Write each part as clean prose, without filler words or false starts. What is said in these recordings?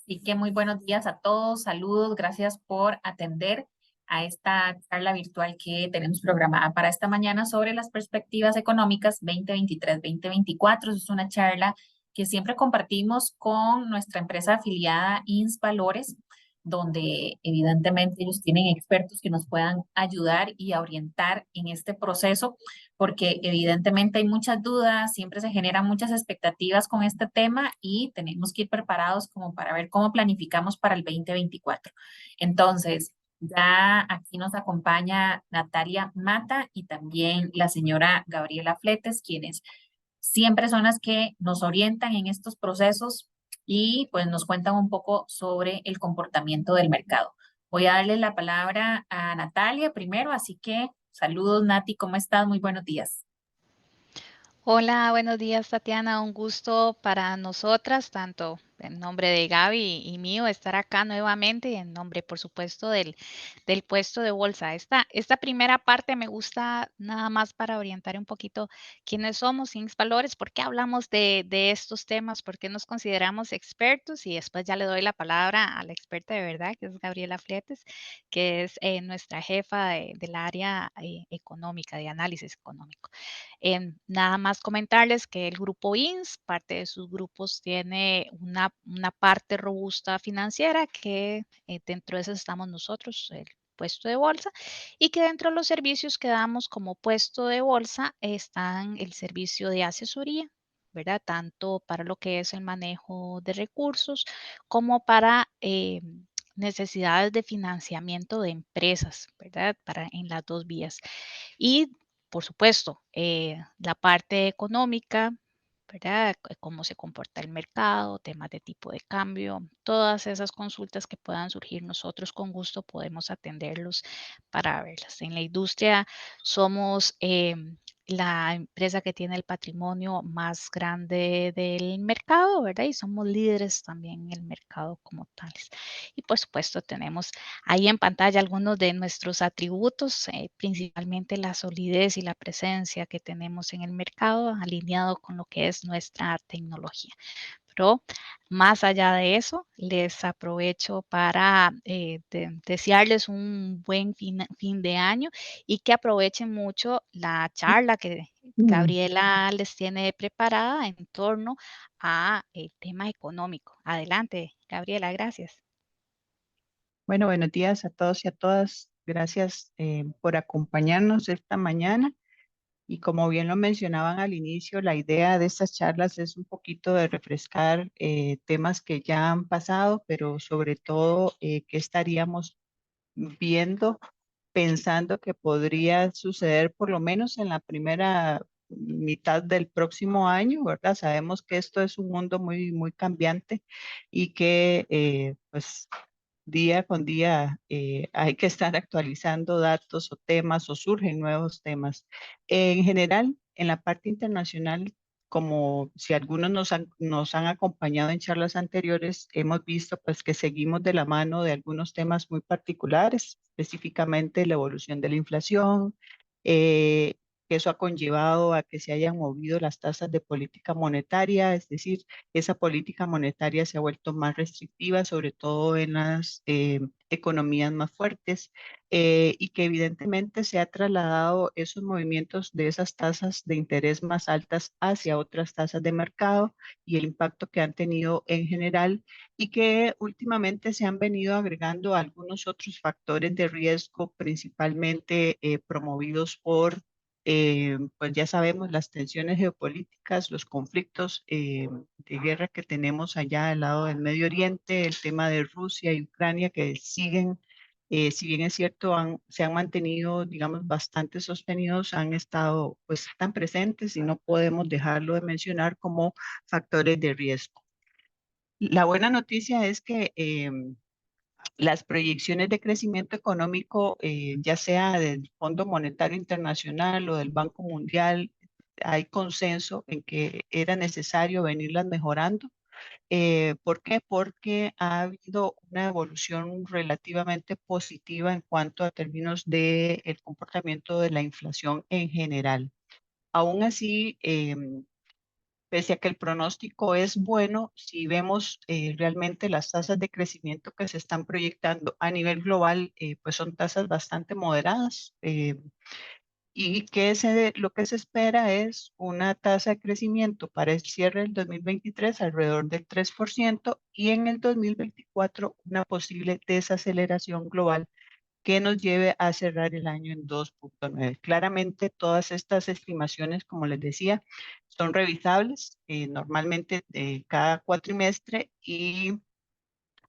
Así que muy buenos días a todos, saludos, gracias por atender a esta charla virtual que tenemos programada para esta mañana sobre las perspectivas económicas 2023-2024. Es una charla que siempre compartimos con nuestra empresa afiliada INS Valores, donde evidentemente ellos tienen expertos que nos puedan ayudar y orientar en este proceso, porque evidentemente hay muchas dudas, siempre se generan muchas expectativas con este tema y tenemos que ir preparados como para ver cómo planificamos para el 2024. Entonces, ya aquí nos acompaña Natalia Mata y también la señora Gabriela Fletes, quienes siempre son las que nos orientan en estos procesos y pues nos cuentan un poco sobre el comportamiento del mercado. Voy a darle la palabra a Natalia primero, así que saludos Nati, ¿cómo estás? Muy buenos días. Hola, buenos días, Tatiana. Un gusto para nosotras, tanto en nombre de Gaby y mío, estar acá nuevamente y en nombre, por supuesto, del puesto de bolsa. Esta primera parte me gusta nada más para orientar un poquito quiénes somos, Inks Valores, por qué hablamos de estos temas, por qué nos consideramos expertos y después ya le doy la palabra a la experta de verdad, que es Gabriela Fletes, que es nuestra jefa del área económica, de análisis económico. Nada más comentarles que el grupo INS, parte de sus grupos, tiene una parte robusta financiera que dentro de eso estamos nosotros, el puesto de bolsa, y que dentro de los servicios que damos como puesto de bolsa están el servicio de asesoría, ¿verdad? Tanto para lo que es el manejo de recursos como para necesidades de financiamiento de empresas, ¿verdad? Para en las dos vías. Y, por supuesto, la parte económica, ¿verdad? Cómo se comporta el mercado, temas de tipo de cambio, todas esas consultas que puedan surgir, nosotros con gusto podemos atenderlos para verlas. En la industria somos la empresa que tiene el patrimonio más grande del mercado, ¿verdad? Y somos líderes también en el mercado como tales. Y por supuesto tenemos ahí en pantalla algunos de nuestros atributos, principalmente la solidez y la presencia que tenemos en el mercado, alineado con lo que es nuestra tecnología. Pero más allá de eso, les aprovecho para desearles un buen fin de año y que aprovechen mucho la charla que Mm. Gabriela les tiene preparada en torno a el tema económico. Adelante, Gabriela, gracias. Bueno, buenos días a todos y a todas. Gracias por acompañarnos esta mañana. Y como bien lo mencionaban al inicio, la idea de estas charlas es un poquito de refrescar temas que ya han pasado, pero sobre todo qué estaríamos viendo, pensando que podría suceder por lo menos en la primera mitad del próximo año, ¿verdad? Sabemos que esto es un mundo muy, muy cambiante y que pues día con día hay que estar actualizando datos o temas o surgen nuevos temas. En general, en la parte internacional, como si algunos nos han acompañado en charlas anteriores, hemos visto pues que seguimos de la mano de algunos temas muy particulares, específicamente la evolución de la inflación, eh, que eso ha conllevado a que se hayan movido las tasas de política monetaria, es decir, esa política monetaria se ha vuelto más restrictiva, sobre todo en las economías más fuertes, y que evidentemente se ha trasladado esos movimientos de esas tasas de interés más altas hacia otras tasas de mercado y el impacto que han tenido en general y que últimamente se han venido agregando algunos otros factores de riesgo, principalmente promovidos por pues ya sabemos las tensiones geopolíticas, los conflictos de guerra que tenemos allá al lado del Medio Oriente, el tema de Rusia y Ucrania que siguen, si bien es cierto, se han mantenido, digamos, bastante sostenidos, han estado pues tan presentes y no podemos dejarlo de mencionar como factores de riesgo. La buena noticia es que las proyecciones de crecimiento económico, ya sea del Fondo Monetario Internacional o del Banco Mundial, hay consenso en que era necesario venirlas mejorando. ¿Por qué? Porque ha habido una evolución relativamente positiva en cuanto a términos del comportamiento de la inflación en general. Aún así, pese a que el pronóstico es bueno, si vemos realmente las tasas de crecimiento que se están proyectando a nivel global, pues son tasas bastante moderadas. Y lo que se espera es una tasa de crecimiento para el cierre del 2023 alrededor del 3% y en el 2024 una posible desaceleración global que nos lleve a cerrar el año en 2.9. Claramente todas estas estimaciones, como les decía, son revisables normalmente cada cuatrimestre y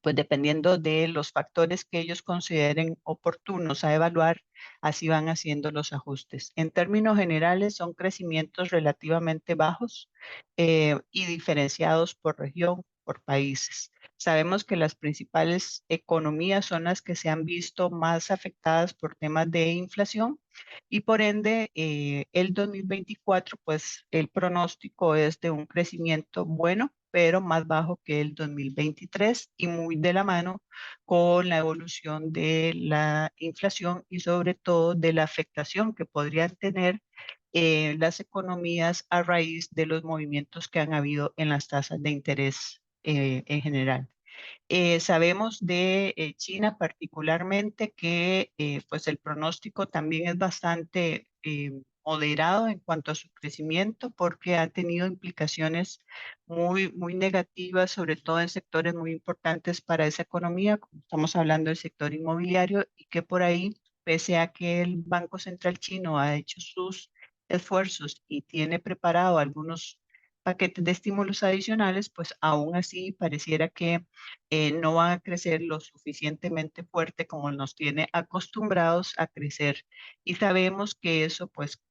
pues dependiendo de los factores que ellos consideren oportunos a evaluar, así van haciendo los ajustes. En términos generales, son crecimientos relativamente bajos y diferenciados por región, por países. Sabemos que las principales economías son las que se han visto más afectadas por temas de inflación y por ende el 2024, pues el pronóstico es de un crecimiento bueno pero más bajo que el 2023 y muy de la mano con la evolución de la inflación y sobre todo de la afectación que podrían tener las economías a raíz de los movimientos que han habido en las tasas de interés en general. Sabemos de China particularmente que pues el pronóstico también es bastante moderado en cuanto a su crecimiento porque ha tenido implicaciones muy negativas, sobre todo en sectores muy importantes para esa economía, como estamos hablando del sector inmobiliario y que por ahí, pese a que el Banco Central chino ha hecho sus esfuerzos y tiene preparado algunos paquetes de estímulos adicionales, pues aún así pareciera que no van a crecer lo suficientemente fuerte como nos tiene acostumbrados a crecer. Y sabemos que eso, pues,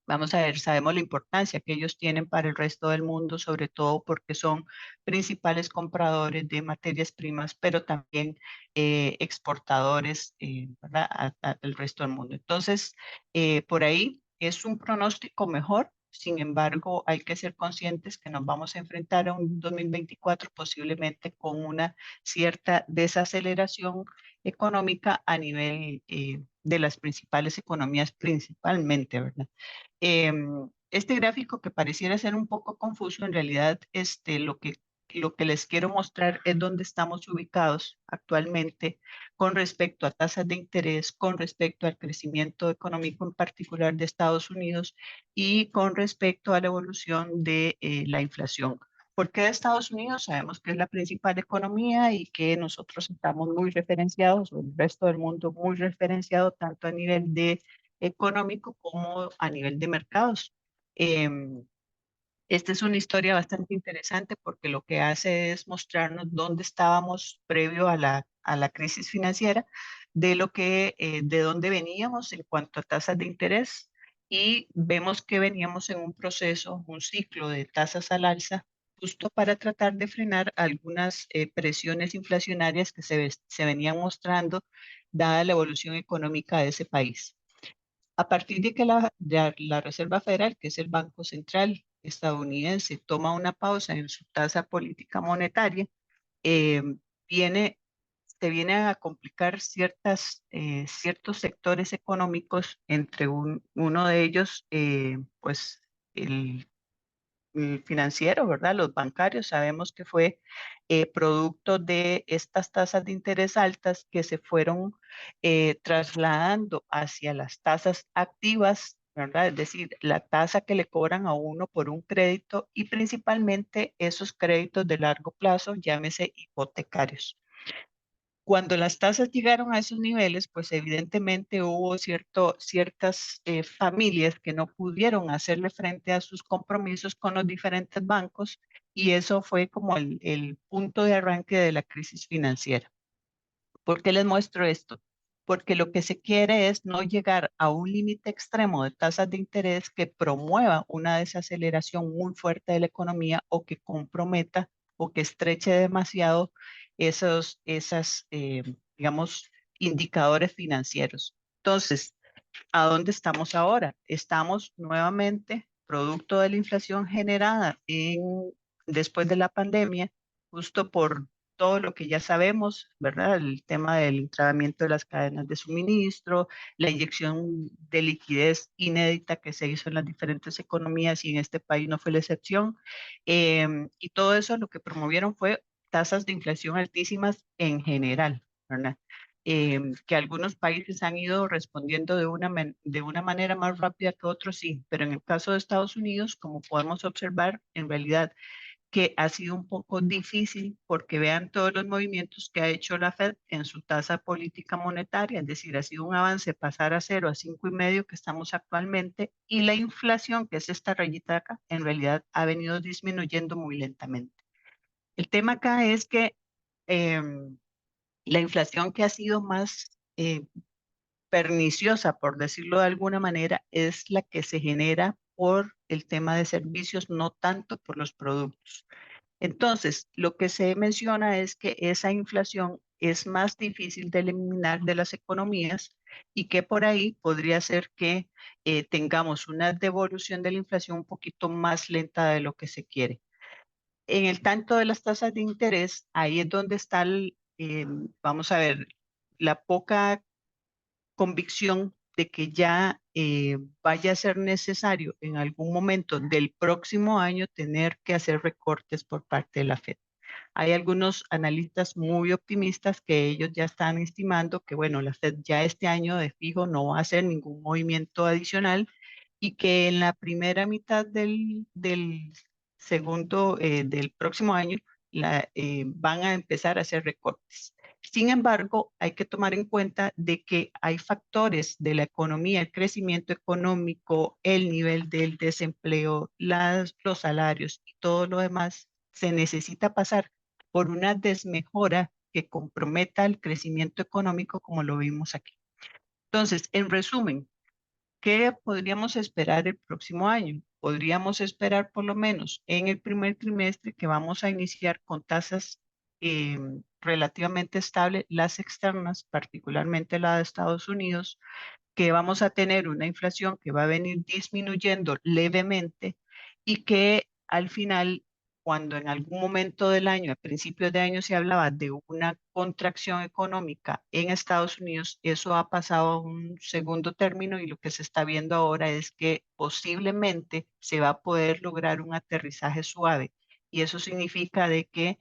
vamos a ver, sabemos la importancia que ellos tienen para el resto del mundo, sobre todo porque son principales compradores de materias primas, pero también exportadores, ¿verdad? Al resto del mundo. Entonces, por ahí es un pronóstico mejor. Sin embargo, hay que ser conscientes que nos vamos a enfrentar a un 2024 posiblemente con una cierta desaceleración económica a nivel de las principales economías, principalmente, ¿verdad? Este gráfico que pareciera ser un poco confuso, en realidad lo que les quiero mostrar es dónde estamos ubicados actualmente con respecto a tasas de interés, con respecto al crecimiento económico en particular de Estados Unidos y con respecto a la evolución de la inflación. ¿Por qué de Estados Unidos? Sabemos que es la principal economía y que nosotros estamos muy referenciados, o el resto del mundo muy referenciado, tanto a nivel de económico como a nivel de mercados. Esta es una historia bastante interesante porque lo que hace es mostrarnos dónde estábamos previo a la crisis financiera, de dónde veníamos en cuanto a tasas de interés y vemos que veníamos en un proceso, un ciclo de tasas al alza, justo para tratar de frenar algunas presiones inflacionarias que se venían mostrando dada la evolución económica de ese país. A partir de que la Reserva Federal, que es el Banco Central estadounidense, toma una pausa en su tasa política monetaria, eh, viene, se vienen a complicar ciertos sectores económicos, entre uno de ellos, pues el financiero, ¿verdad? Los bancarios, sabemos que fue producto de estas tasas de interés altas que se fueron trasladando hacia las tasas activas, ¿verdad? Es decir, la tasa que le cobran a uno por un crédito y principalmente esos créditos de largo plazo, llámese hipotecarios. Cuando las tasas llegaron a esos niveles, pues evidentemente hubo ciertas familias que no pudieron hacerle frente a sus compromisos con los diferentes bancos y eso fue como el punto de arranque de la crisis financiera. ¿Por qué les muestro esto? Porque lo que se quiere es no llegar a un límite extremo de tasas de interés que promueva una desaceleración muy fuerte de la economía o que comprometa o que estreche demasiado digamos, indicadores financieros. Entonces, ¿a dónde estamos ahora? Estamos nuevamente producto de la inflación generada después de la pandemia, justo por todo lo que ya sabemos, ¿verdad? El tema del entrabamiento de las cadenas de suministro, la inyección de liquidez inédita que se hizo en las diferentes economías y en este país no fue la excepción. Y todo eso lo que promovieron fue tasas de inflación altísimas en general, ¿verdad? Que algunos países han ido respondiendo de una manera más rápida que otros, sí, pero en el caso de Estados Unidos, como podemos observar, en realidad que ha sido un poco difícil porque vean todos los movimientos que ha hecho la Fed en su tasa política monetaria, es decir, ha sido un avance pasar a 0 a 5,5 que estamos actualmente, y la inflación, que es esta rayita de acá, en realidad ha venido disminuyendo muy lentamente. El tema acá es que em, la inflación que ha sido más perniciosa, por decirlo de alguna manera, es la que se genera por el tema de servicios, no tanto por los productos. Entonces, lo que se menciona es que esa inflación es más difícil de eliminar de las economías y que por ahí podría ser que tengamos una devolución de la inflación un poquito más lenta de lo que se quiere. En el tanto de las tasas de interés, ahí es donde está, vamos a ver, la poca convicción de que ya vaya a ser necesario en algún momento del próximo año tener que hacer recortes por parte de la Fed. Hay algunos analistas muy optimistas que ellos ya están estimando que, bueno, la Fed ya este año de fijo no va a hacer ningún movimiento adicional y que en la primera mitad del segundo, del próximo año, van a empezar a hacer recortes. Sin embargo, hay que tomar en cuenta de que hay factores de la economía, el crecimiento económico, el nivel del desempleo, los salarios y todo lo demás. Se necesita pasar por una desmejora que comprometa el crecimiento económico como lo vimos aquí. Entonces, en resumen, ¿qué podríamos esperar el próximo año? Podríamos esperar por lo menos en el primer trimestre que vamos a iniciar con tasas relativamente estables, las externas, particularmente la de Estados Unidos, que vamos a tener una inflación que va a venir disminuyendo levemente y que al final, cuando en algún momento del año, a principios de año, se hablaba de una contracción económica en Estados Unidos, eso ha pasado a un segundo término y lo que se está viendo ahora es que posiblemente se va a poder lograr un aterrizaje suave. Y eso significa de que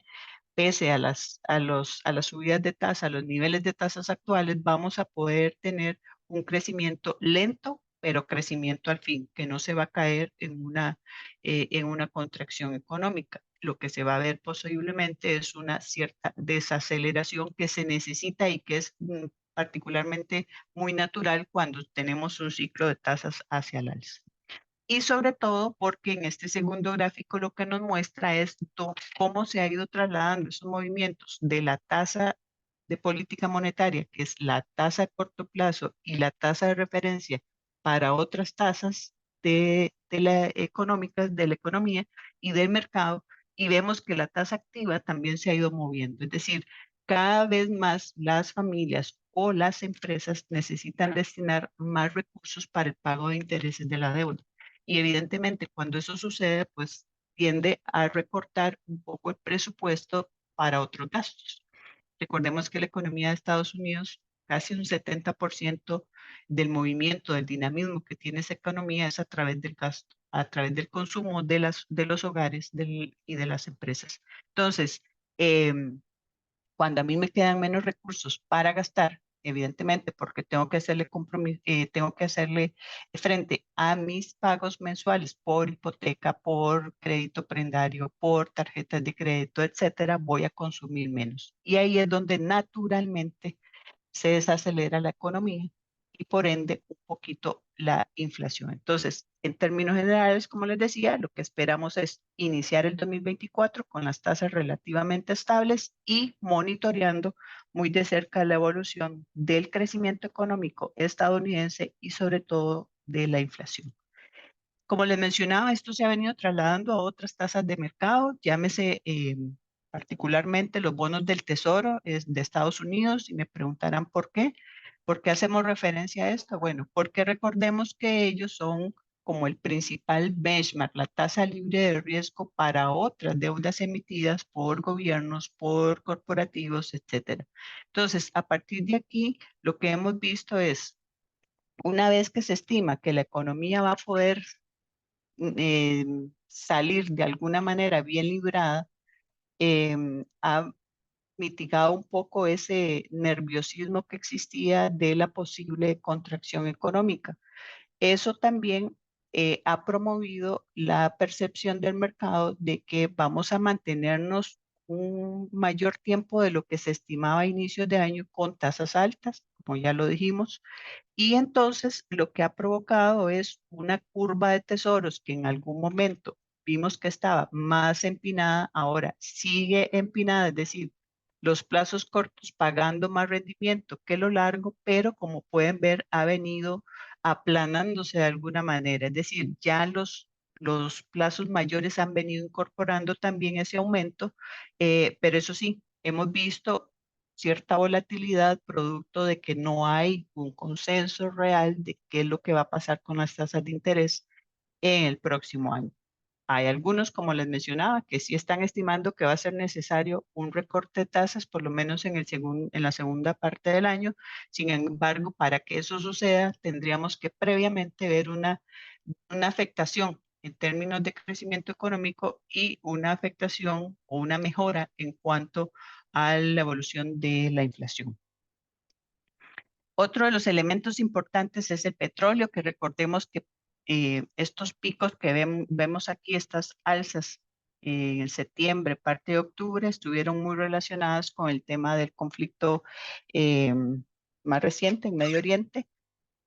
pese a a las subidas de tasa, a los niveles de tasas actuales, vamos a poder tener un crecimiento lento, pero crecimiento al fin, que no se va a caer en una contracción económica. Lo que se va a ver posiblemente es una cierta desaceleración que se necesita y que es particularmente muy natural cuando tenemos un ciclo de tasas hacia el alza. Y sobre todo porque en este segundo gráfico lo que nos muestra es cómo se ha ido trasladando esos movimientos de la tasa de política monetaria, que es la tasa a corto plazo, y la tasa de referencia para otras tasas económicas, de la economía y del mercado, y vemos que la tasa activa también se ha ido moviendo. Es decir, cada vez más las familias o las empresas necesitan destinar más recursos para el pago de intereses de la deuda. Y evidentemente cuando eso sucede, pues tiende a recortar un poco el presupuesto para otros gastos. Recordemos que la economía de Estados Unidos, casi un 70% del movimiento, del dinamismo que tiene esa economía es a través del gasto, a través del consumo de los hogares y de las empresas. Entonces, cuando a mí me quedan menos recursos para gastar, evidentemente, porque tengo que hacerle frente a mis pagos mensuales por hipoteca, por crédito prendario, por tarjetas de crédito, etcétera, voy a consumir menos. Y ahí es donde naturalmente se desacelera la economía y por ende un poquito la inflación. Entonces, en términos generales, como les decía, lo que esperamos es iniciar el 2024 con las tasas relativamente estables y monitoreando muy de cerca la evolución del crecimiento económico estadounidense y sobre todo de la inflación. Como les mencionaba, esto se ha venido trasladando a otras tasas de mercado, llámese particularmente los bonos del Tesoro de Estados Unidos, y me preguntarán por qué. ¿Por qué hacemos referencia a esto? Bueno, porque recordemos que ellos son como el principal benchmark, la tasa libre de riesgo para otras deudas emitidas por gobiernos, por corporativos, etcétera. Entonces, a partir de aquí, lo que hemos visto es, una vez que se estima que la economía va a poder eh, salir de alguna manera bien librada, ha mitigado un poco ese nerviosismo que existía de la posible contracción económica. Eso también ha promovido la percepción del mercado de que vamos a mantenernos un mayor tiempo de lo que se estimaba a inicios de año con tasas altas, como ya lo dijimos, y entonces lo que ha provocado es una curva de tesoros que en algún momento vimos que estaba más empinada, ahora sigue empinada, es decir, los plazos cortos pagando más rendimiento que lo largo, pero como pueden ver ha venido aplanándose de alguna manera, es decir, ya los plazos mayores han venido incorporando también ese aumento, pero eso sí, hemos visto cierta volatilidad producto de que no hay un consenso real de qué es lo que va a pasar con las tasas de interés en el próximo año. Hay algunos, como les mencionaba, que sí están estimando que va a ser necesario un recorte de tasas, por lo menos en la segunda parte del año. Sin embargo, para que eso suceda, tendríamos que previamente ver una afectación en términos de crecimiento económico y una afectación o una mejora en cuanto a la evolución de la inflación. Otro de los elementos importantes es el petróleo, que recordemos que estos picos que vemos aquí, estas alzas en septiembre, parte de octubre, estuvieron muy relacionadas con el tema del conflicto eh, más reciente en Medio Oriente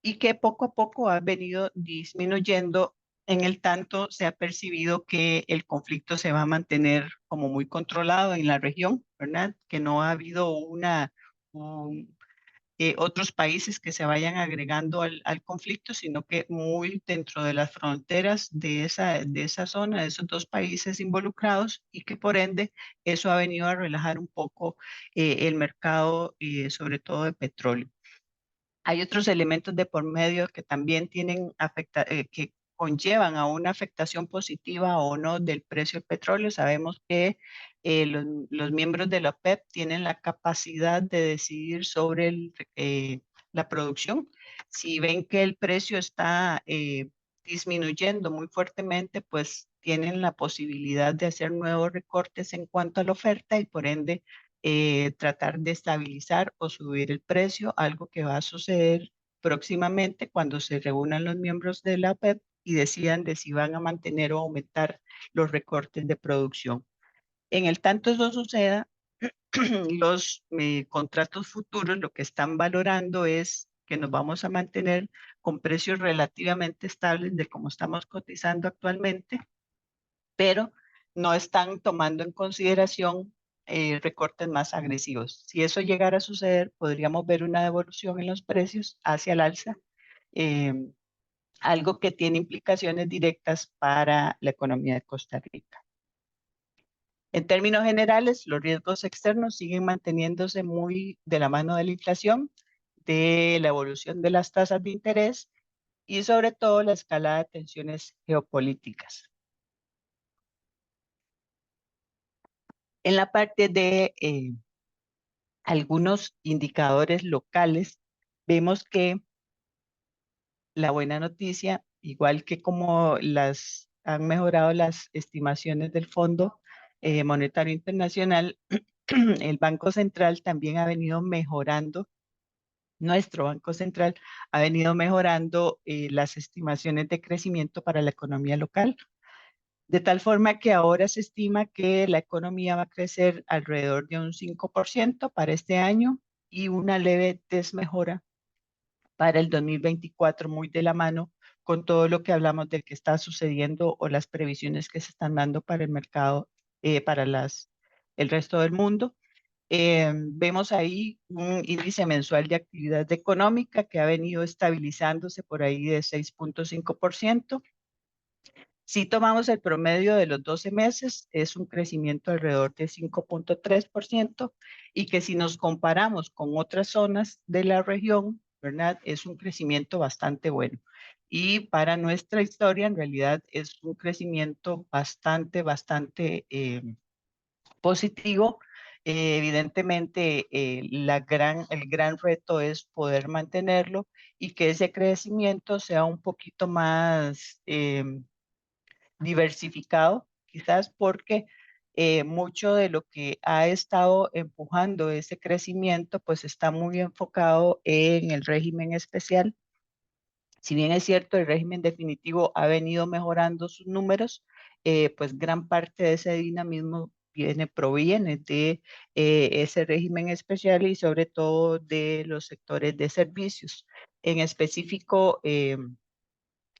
y que poco a poco ha venido disminuyendo. En el tanto, se ha percibido que el conflicto se va a mantener como muy controlado en la región, ¿verdad? Que no ha habido otros países que se vayan agregando al conflicto, sino que muy dentro de las fronteras de esa zona, de esos dos países involucrados, y que por ende eso ha venido a relajar un poco el mercado, sobre todo de petróleo. Hay otros elementos de por medio que también que conllevan a una afectación positiva o no del precio del petróleo. Sabemos que los miembros de la OPEP tienen la capacidad de decidir sobre la producción. Si ven que el precio está disminuyendo muy fuertemente, pues tienen la posibilidad de hacer nuevos recortes en cuanto a la oferta y por ende tratar de estabilizar o subir el precio, algo que va a suceder próximamente cuando se reúnan los miembros de la OPEP y decidan de si van a mantener o aumentar los recortes de producción. En el tanto eso suceda, los contratos futuros lo que están valorando es que nos vamos a mantener con precios relativamente estables de como estamos cotizando actualmente, pero no están tomando en consideración recortes más agresivos. Si eso llegara a suceder, podríamos ver una devolución en los precios hacia el alza, eh, algo que tiene implicaciones directas para la economía de Costa Rica. En términos generales, los riesgos externos siguen manteniéndose muy de la mano de la inflación, de la evolución de las tasas de interés y sobre todo la escalada de tensiones geopolíticas. En la parte de algunos indicadores locales, vemos que la buena noticia, igual que como han mejorado las estimaciones del Fondo Monetario Internacional, el Banco Central también ha venido mejorando, nuestro Banco Central ha venido mejorando las estimaciones de crecimiento para la economía local. De tal forma que ahora se estima que la economía va a crecer alrededor de un 5% para este año y una leve desmejora para el 2024, muy de la mano con todo lo que hablamos de que está sucediendo o las previsiones que se están dando para el mercado, para el resto del mundo. Vemos ahí un índice mensual de actividad económica que ha venido estabilizándose por ahí de 6.5%. Si tomamos el promedio de los 12 meses, es un crecimiento alrededor de 5.3% y que si nos comparamos con otras zonas de la región, ¿verdad? Es un crecimiento bastante bueno. Y para nuestra historia, en realidad, es un crecimiento bastante positivo. Evidentemente, el gran reto es poder mantenerlo y que ese crecimiento sea un poquito más diversificado, quizás porque mucho de lo que ha estado empujando ese crecimiento, pues está muy enfocado en el régimen especial. Si bien es cierto, el régimen definitivo ha venido mejorando sus números, pues gran parte de ese dinamismo proviene de ese régimen especial y sobre todo de los sectores de servicios. En específico,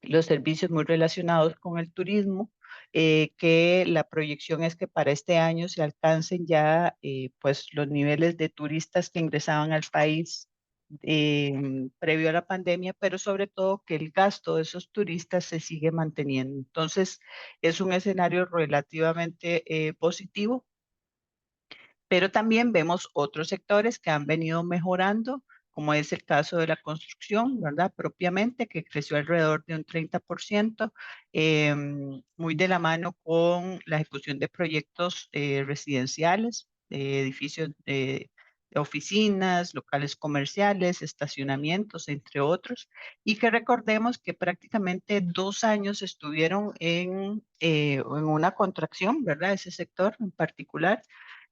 los servicios muy relacionados con el turismo, que la proyección es que para este año se alcancen ya pues los niveles de turistas que ingresaban al país previo a la pandemia, pero sobre todo que el gasto de esos turistas se sigue manteniendo. Entonces, es un escenario relativamente positivo, pero también vemos otros sectores que han venido mejorando, como es el caso de la construcción, ¿verdad? Propiamente, que creció alrededor de un 30%, muy de la mano con la ejecución de proyectos residenciales, edificios de oficinas, locales comerciales, estacionamientos, entre otros, y que recordemos que prácticamente 2 años estuvieron en una contracción, ¿verdad? Ese sector en particular.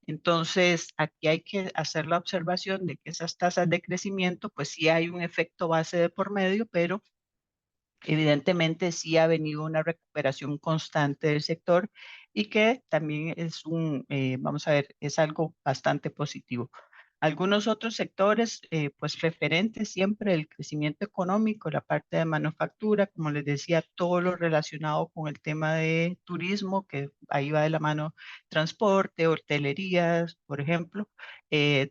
Entonces, aquí hay que hacer la observación de que esas tasas de crecimiento, pues sí hay un efecto base de por medio, pero evidentemente sí ha venido una recuperación constante del sector y que también es vamos a ver, es algo bastante positivo. Algunos otros sectores, pues referentes siempre el crecimiento económico, la parte de manufactura, como les decía, todo lo relacionado con el tema de turismo, que ahí va de la mano transporte, hotelerías, por ejemplo,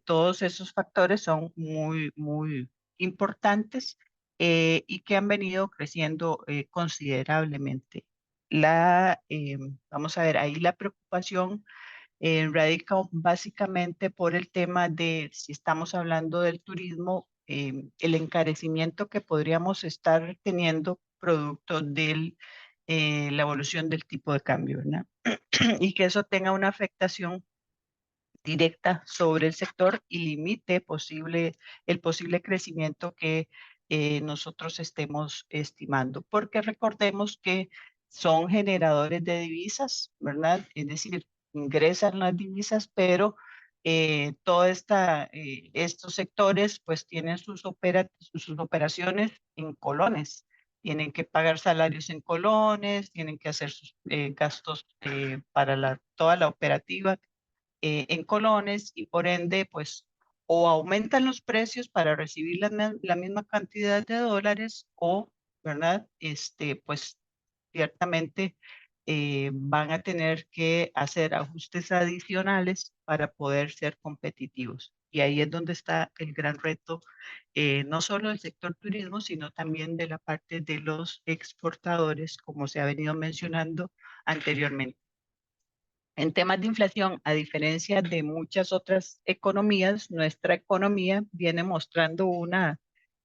todos esos factores son muy importantes y que han venido creciendo considerablemente. Vamos a ver, ahí la preocupación radica básicamente por el tema de, si estamos hablando del turismo, el encarecimiento que podríamos estar teniendo producto de la evolución del tipo de cambio, ¿verdad? Y que eso tenga una afectación directa sobre el sector y limite el posible crecimiento que nosotros estemos estimando. Porque recordemos que son generadores de divisas, ¿verdad? Es decir, ingresan las divisas, pero estos sectores pues tienen sus operaciones en colones. Tienen que pagar salarios en colones, tienen que hacer sus gastos para toda la operativa en colones y por ende, pues, o aumentan los precios para recibir la misma cantidad de dólares o, ¿verdad? Pues, ciertamente van a tener que hacer ajustes adicionales para poder ser competitivos. Y ahí es donde está el gran reto, no solo del sector turismo, sino también de la parte de los exportadores, como se ha venido mencionando anteriormente. En temas de inflación, a diferencia de muchas otras economías, nuestra economía viene mostrando una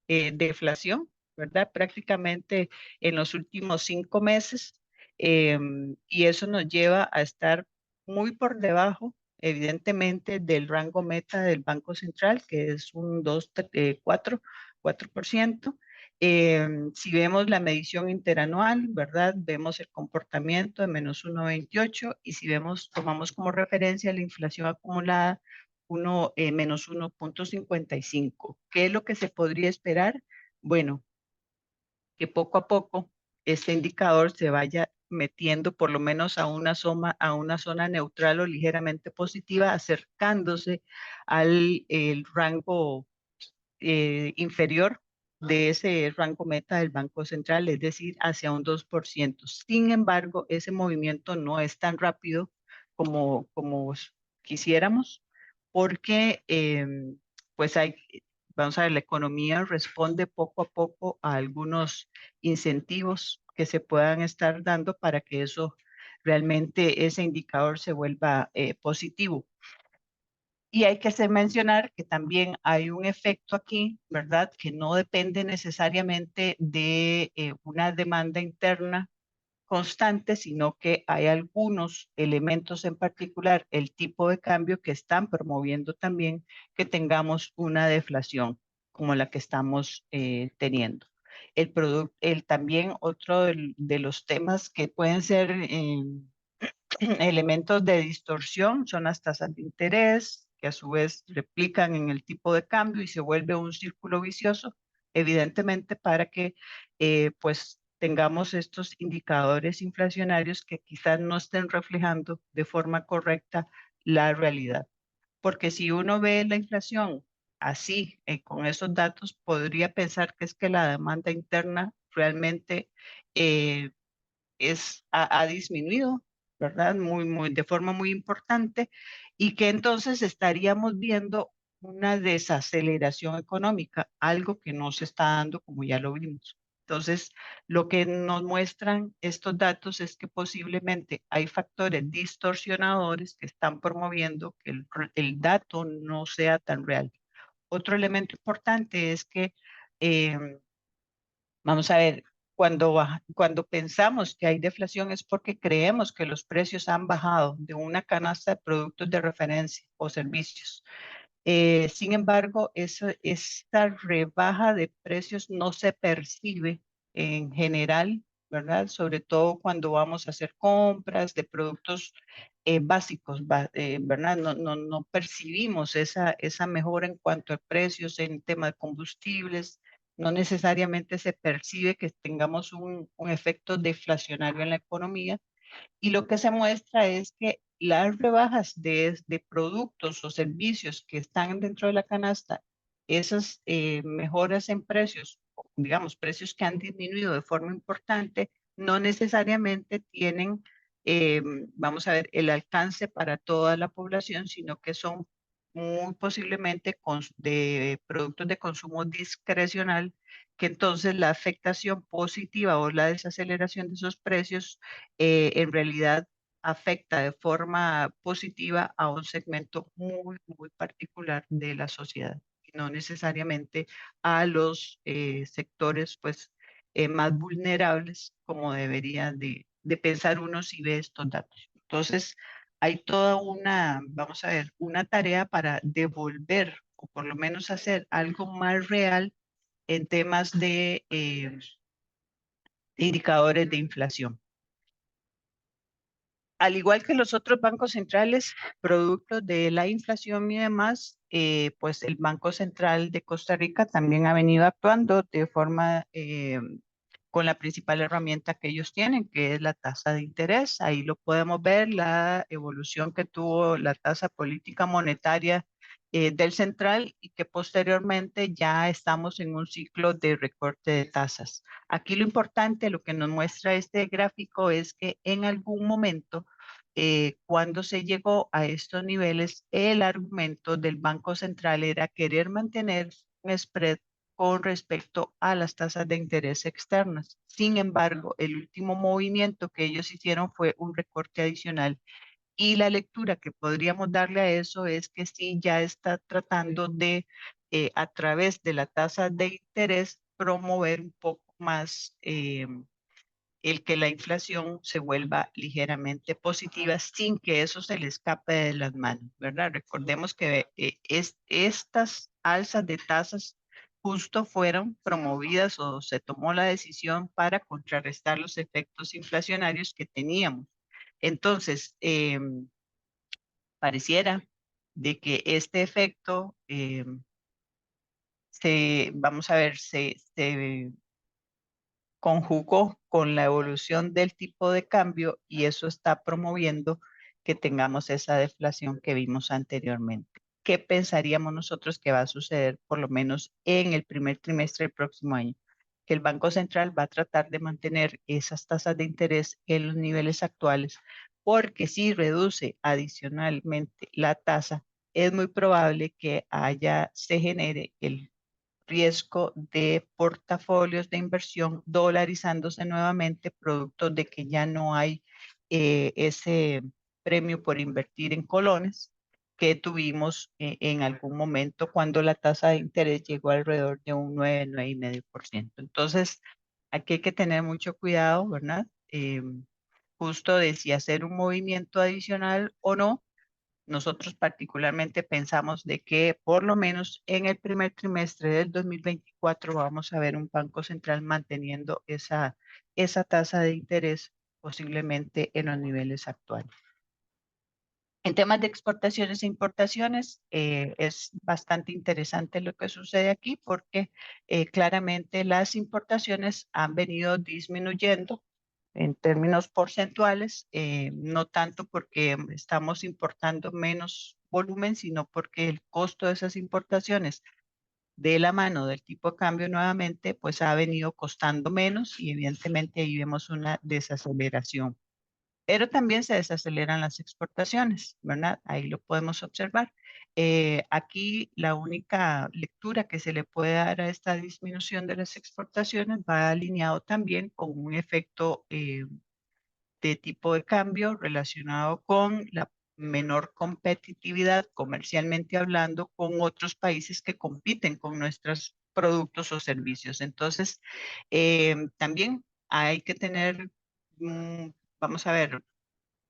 deflación, ¿verdad? Prácticamente en los últimos 5 meses, y eso nos lleva a estar muy por debajo, evidentemente, del rango meta del Banco Central, que es un 4%. Si vemos la medición interanual, ¿verdad? Vemos el comportamiento de -1,28 y si tomamos como referencia la inflación acumulada, -1,55. ¿Qué es lo que se podría esperar? Bueno, que poco a poco este indicador se vaya metiendo por lo menos a una zona neutral o ligeramente positiva, acercándose al el rango inferior de ese rango meta del Banco Central, es decir, hacia un 2%. Sin embargo, ese movimiento no es tan rápido como quisiéramos, porque pues vamos a ver, la economía responde poco a poco a algunos incentivos que se puedan estar dando para que eso realmente, ese indicador se vuelva positivo. Y hay que mencionar que también hay un efecto aquí, ¿verdad? Que no depende necesariamente de una demanda interna constante, sino que hay algunos elementos en particular, el tipo de cambio, que están promoviendo también que tengamos una deflación como la que estamos teniendo. También otro de los temas que pueden ser elementos de distorsión son las tasas de interés, que a su vez replican en el tipo de cambio y se vuelve un círculo vicioso, evidentemente para que pues tengamos estos indicadores inflacionarios que quizás no estén reflejando de forma correcta la realidad. Porque si uno ve la inflación así, con esos datos, podría pensar que es que la demanda interna realmente eh, ha disminuido, ¿verdad? De forma muy importante, y que entonces estaríamos viendo una desaceleración económica, algo que no se está dando como ya lo vimos. Entonces, lo que nos muestran estos datos es que posiblemente hay factores distorsionadores que están promoviendo que el dato no sea tan real. Otro elemento importante es que em, vamos a ver, cuando pensamos que hay deflación es porque creemos que los precios han bajado de una canasta de productos de referencia o servicios. Sin embargo, esta rebaja de precios no se percibe en general, ¿verdad? Sobre todo cuando vamos a hacer compras de productos básicos, ¿verdad? No percibimos esa mejora en cuanto a precios en tema de combustibles. No necesariamente se percibe que tengamos un efecto deflacionario en la economía, y lo que se muestra es que las rebajas de productos o servicios que están dentro de la canasta, esas mejoras en precios, digamos, precios que han disminuido de forma importante, no necesariamente tienen, eh, vamos a ver, el alcance para toda la población, sino que son muy posiblemente de productos de consumo discrecional, que entonces la afectación positiva o la desaceleración de esos precios en realidad afecta de forma positiva a un segmento muy particular de la sociedad, y no necesariamente a los sectores pues, más vulnerables, como debería de pensar uno si ve estos datos. Entonces, hay toda vamos a ver, una tarea para devolver o por lo menos hacer algo más real en temas de indicadores de inflación. Al igual que los otros bancos centrales, producto de la inflación y demás, pues el Banco Central de Costa Rica también ha venido actuando de forma con la principal herramienta que ellos tienen, que es la tasa de interés. Ahí lo podemos ver, la evolución que tuvo la tasa política monetaria del central, y que posteriormente ya estamos en un ciclo de recorte de tasas. Aquí lo importante, lo que nos muestra este gráfico es que en algún momento, cuando se llegó a estos niveles, el argumento del Banco Central era querer mantener un spread con respecto a las tasas de interés externas. Sin embargo, el último movimiento que ellos hicieron fue un recorte adicional, y la lectura que podríamos darle a eso es que sí, ya está tratando de, a través de la tasa de interés, promover un poco más el que la inflación se vuelva ligeramente positiva sin que eso se le escape de las manos, ¿verdad? Recordemos que estas alzas de tasas justo fueron promovidas, o se tomó la decisión para contrarrestar los efectos inflacionarios que teníamos. Entonces, pareciera de que este efecto vamos a ver, se conjugó con la evolución del tipo de cambio, y eso está promoviendo que tengamos esa deflación que vimos anteriormente. ¿Qué pensaríamos nosotros que va a suceder por lo menos en el primer trimestre del próximo año? Que el Banco Central va a tratar de mantener esas tasas de interés en los niveles actuales, porque si reduce adicionalmente la tasa, es muy probable que se genere el riesgo de portafolios de inversión dolarizándose nuevamente, producto de que ya no hay ese premio por invertir en colones, que tuvimos en algún momento cuando la tasa de interés llegó alrededor de un 9,5%. Entonces, aquí hay que tener mucho cuidado, ¿verdad? Justo de si hacer un movimiento adicional o no. Nosotros particularmente pensamos de que por lo menos en el primer trimestre del 2024 vamos a ver un Banco Central manteniendo esa tasa de interés posiblemente en los niveles actuales. En temas de exportaciones e importaciones, es bastante interesante lo que sucede aquí porque claramente las importaciones han venido disminuyendo en términos porcentuales, no tanto porque estamos importando menos volumen, sino porque el costo de esas importaciones de la mano del tipo de cambio nuevamente, pues ha venido costando menos y evidentemente ahí vemos una desaceleración. Pero también se desaceleran las exportaciones, ¿verdad? Ahí lo podemos observar. Aquí la única lectura que se le puede dar a esta disminución de las exportaciones va alineado también con un efecto de tipo de cambio relacionado con la menor competitividad comercialmente hablando con otros países que compiten con nuestros productos o servicios. Entonces, también hay que tener, vamos a ver,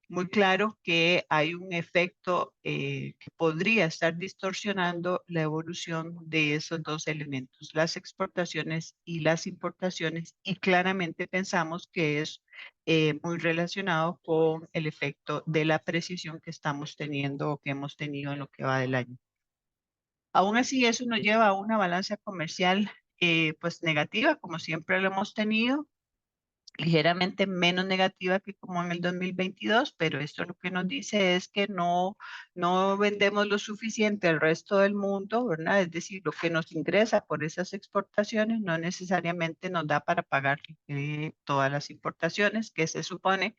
muy claro que hay un efecto que podría estar distorsionando la evolución de esos dos elementos, las exportaciones y las importaciones, y claramente pensamos que es muy relacionado con el efecto de la apreciación que estamos teniendo o que hemos tenido en lo que va del año. Aún así, eso nos lleva a una balanza comercial pues negativa, como siempre lo hemos tenido, ligeramente menos negativa que como en el 2022, pero esto lo que nos dice es que no vendemos lo suficiente al resto del mundo, ¿verdad? Es decir, lo que nos ingresa por esas exportaciones no necesariamente nos da para pagar todas las importaciones, que se supone,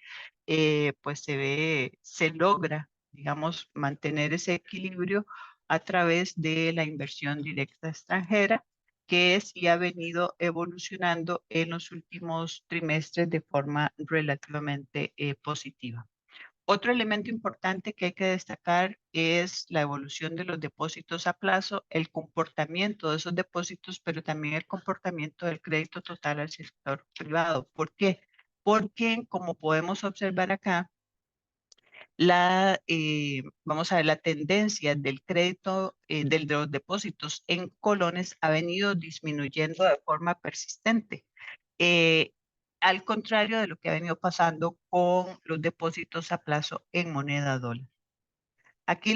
pues se logra, digamos, mantener ese equilibrio a través de la inversión directa extranjera que sí ha venido evolucionando en los últimos trimestres de forma relativamente positiva. Otro elemento importante que hay que destacar es la evolución de los depósitos a plazo, el comportamiento de esos depósitos, pero también el comportamiento del crédito total al sector privado. ¿Por qué? Porque, como podemos observar acá, vamos a ver, la tendencia del crédito, de los depósitos en colones ha venido disminuyendo de forma persistente, eh, al contrario de lo que ha venido pasando con los depósitos a plazo en moneda dólar. Aquí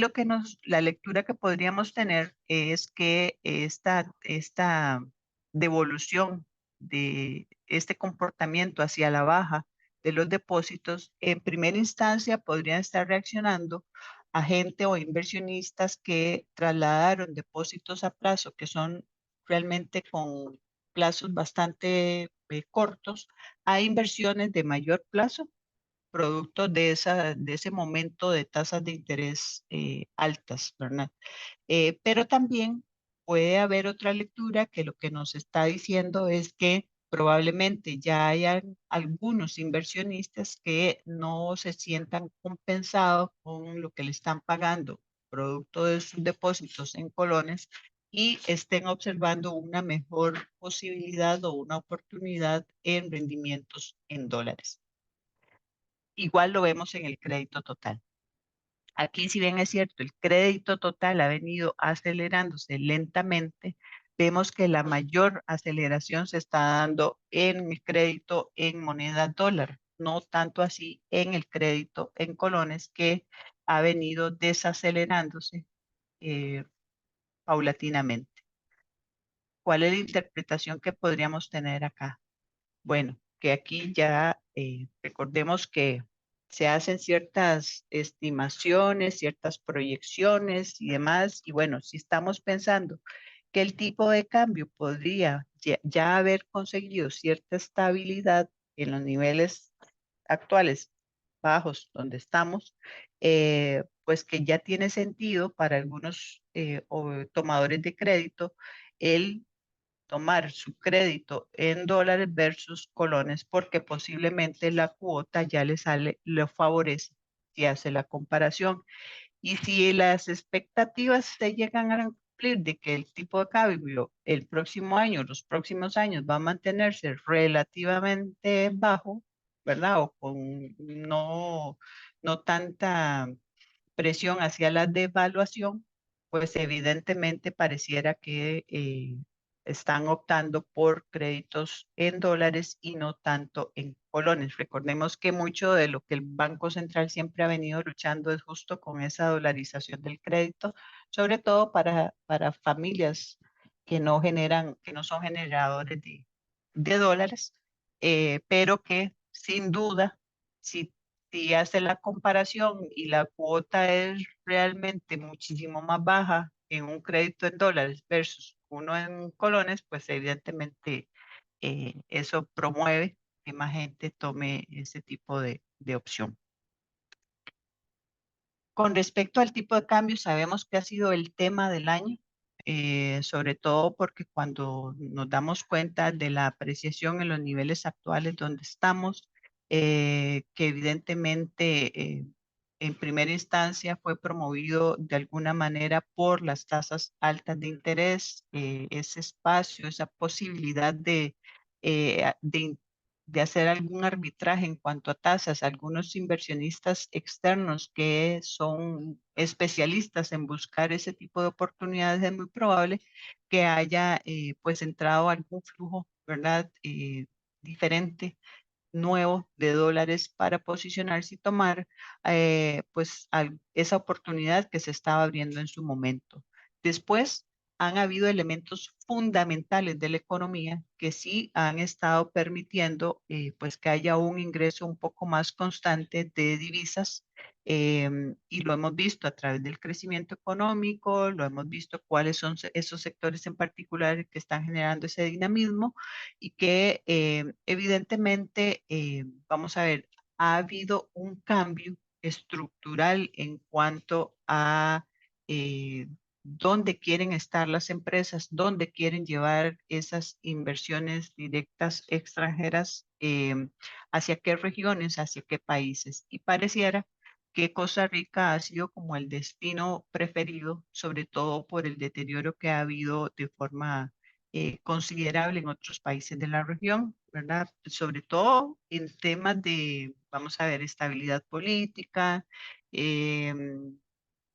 la lectura que podríamos tener es que esta devolución de este comportamiento hacia la baja de los depósitos, en primera instancia podrían estar reaccionando a gente o inversionistas que trasladaron depósitos a plazo que son realmente con plazos bastante cortos a inversiones de mayor plazo producto de ese momento de tasas de interés altas, ¿verdad? Pero también puede haber otra lectura que lo que nos está diciendo es que probablemente ya hayan algunos inversionistas que no se sientan compensados con lo que le están pagando producto de sus depósitos en colones y estén observando una mejor posibilidad o una oportunidad en rendimientos en dólares. Igual lo vemos en el crédito total. Aquí, si bien es cierto, el crédito total ha venido acelerándose lentamente, vemos que la mayor aceleración se está dando en el crédito en moneda dólar, no tanto así en el crédito en colones que ha venido desacelerándose eh, paulatinamente. ¿Cuál es la interpretación que podríamos tener acá? Bueno, que aquí ya recordemos que se hacen ciertas estimaciones, ciertas proyecciones y demás. Y bueno, si estamos pensando que el tipo de cambio podría ya haber conseguido cierta estabilidad en los niveles actuales bajos donde estamos, pues que ya tiene sentido para algunos tomadores de crédito el tomar su crédito en dólares versus colones porque posiblemente la cuota ya le sale, lo favorece si hace la comparación. Y si las expectativas se llegan a cumplir de que el tipo de cambio el próximo año, los próximos años va a mantenerse relativamente bajo, ¿verdad? O con no tanta presión hacia la devaluación, pues evidentemente pareciera que están optando por créditos en dólares y no tanto en colones. Recordemos que mucho de lo que el Banco Central siempre ha venido luchando es justo con esa dolarización del crédito, sobre todo para familias que no generan, que no son generadores de dólares, pero que sin duda, si hace la comparación y la cuota es realmente muchísimo más baja en un crédito en dólares versus uno en colones, pues evidentemente eso promueve que más gente tome ese tipo de opción. Con respecto al tipo de cambio, sabemos que ha sido el tema del año, sobre todo porque cuando nos damos cuenta de la apreciación en los niveles actuales donde estamos, que evidentemente en primera instancia fue promovido de alguna manera por las tasas altas de interés, ese espacio, esa posibilidad de hacer algún arbitraje en cuanto a tasas. Algunos inversionistas externos que son especialistas en buscar ese tipo de oportunidades, es muy probable que haya pues entrado algún flujo, ¿verdad? Diferente, nuevo de dólares para posicionarse y tomar pues esa oportunidad que se estaba abriendo en su momento. Después han habido elementos fundamentales de la economía que sí han estado permitiendo pues que haya un ingreso un poco más constante de divisas, y lo hemos visto a través del crecimiento económico, lo hemos visto cuáles son esos sectores en particular que están generando ese dinamismo y que evidentemente, vamos a ver, ha habido un cambio estructural en cuanto a eh, dónde quieren estar las empresas, dónde quieren llevar esas inversiones directas extranjeras, hacia qué regiones, hacia qué países. Y pareciera que Costa Rica ha sido como el destino preferido, sobre todo por el deterioro que ha habido de forma considerable en otros países de la región, ¿verdad? Sobre todo en temas de, vamos a ver, estabilidad política.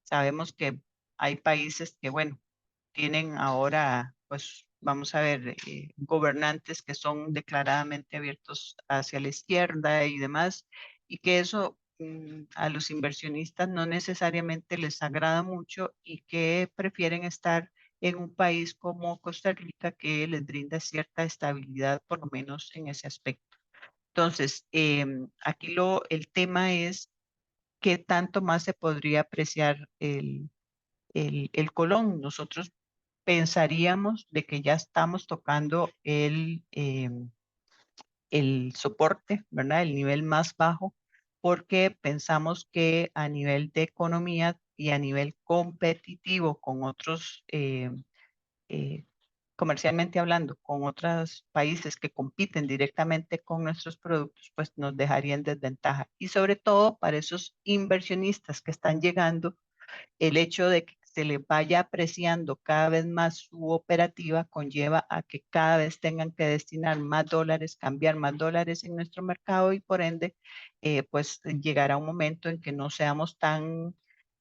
Sabemos que hay países que, bueno, tienen ahora, pues, vamos a ver, gobernantes que son declaradamente abiertos hacia la izquierda y demás, y que eso a los inversionistas no necesariamente les agrada mucho y que prefieren estar en un país como Costa Rica que les brinda cierta estabilidad, por lo menos en ese aspecto. Entonces, aquí el tema es qué tanto más se podría apreciar el colón. Nosotros pensaríamos de que ya estamos tocando el soporte, ¿verdad? El nivel más bajo, porque pensamos que a nivel de economía y a nivel competitivo con otros, eh, comercialmente hablando, con otros países que compiten directamente con nuestros productos, pues nos dejaría en desventaja. Y sobre todo para esos inversionistas que están llegando, el hecho de que se le vaya apreciando cada vez más su operativa conlleva a que cada vez tengan que destinar más dólares, cambiar más dólares en nuestro mercado y por ende, pues llegará un momento en que no seamos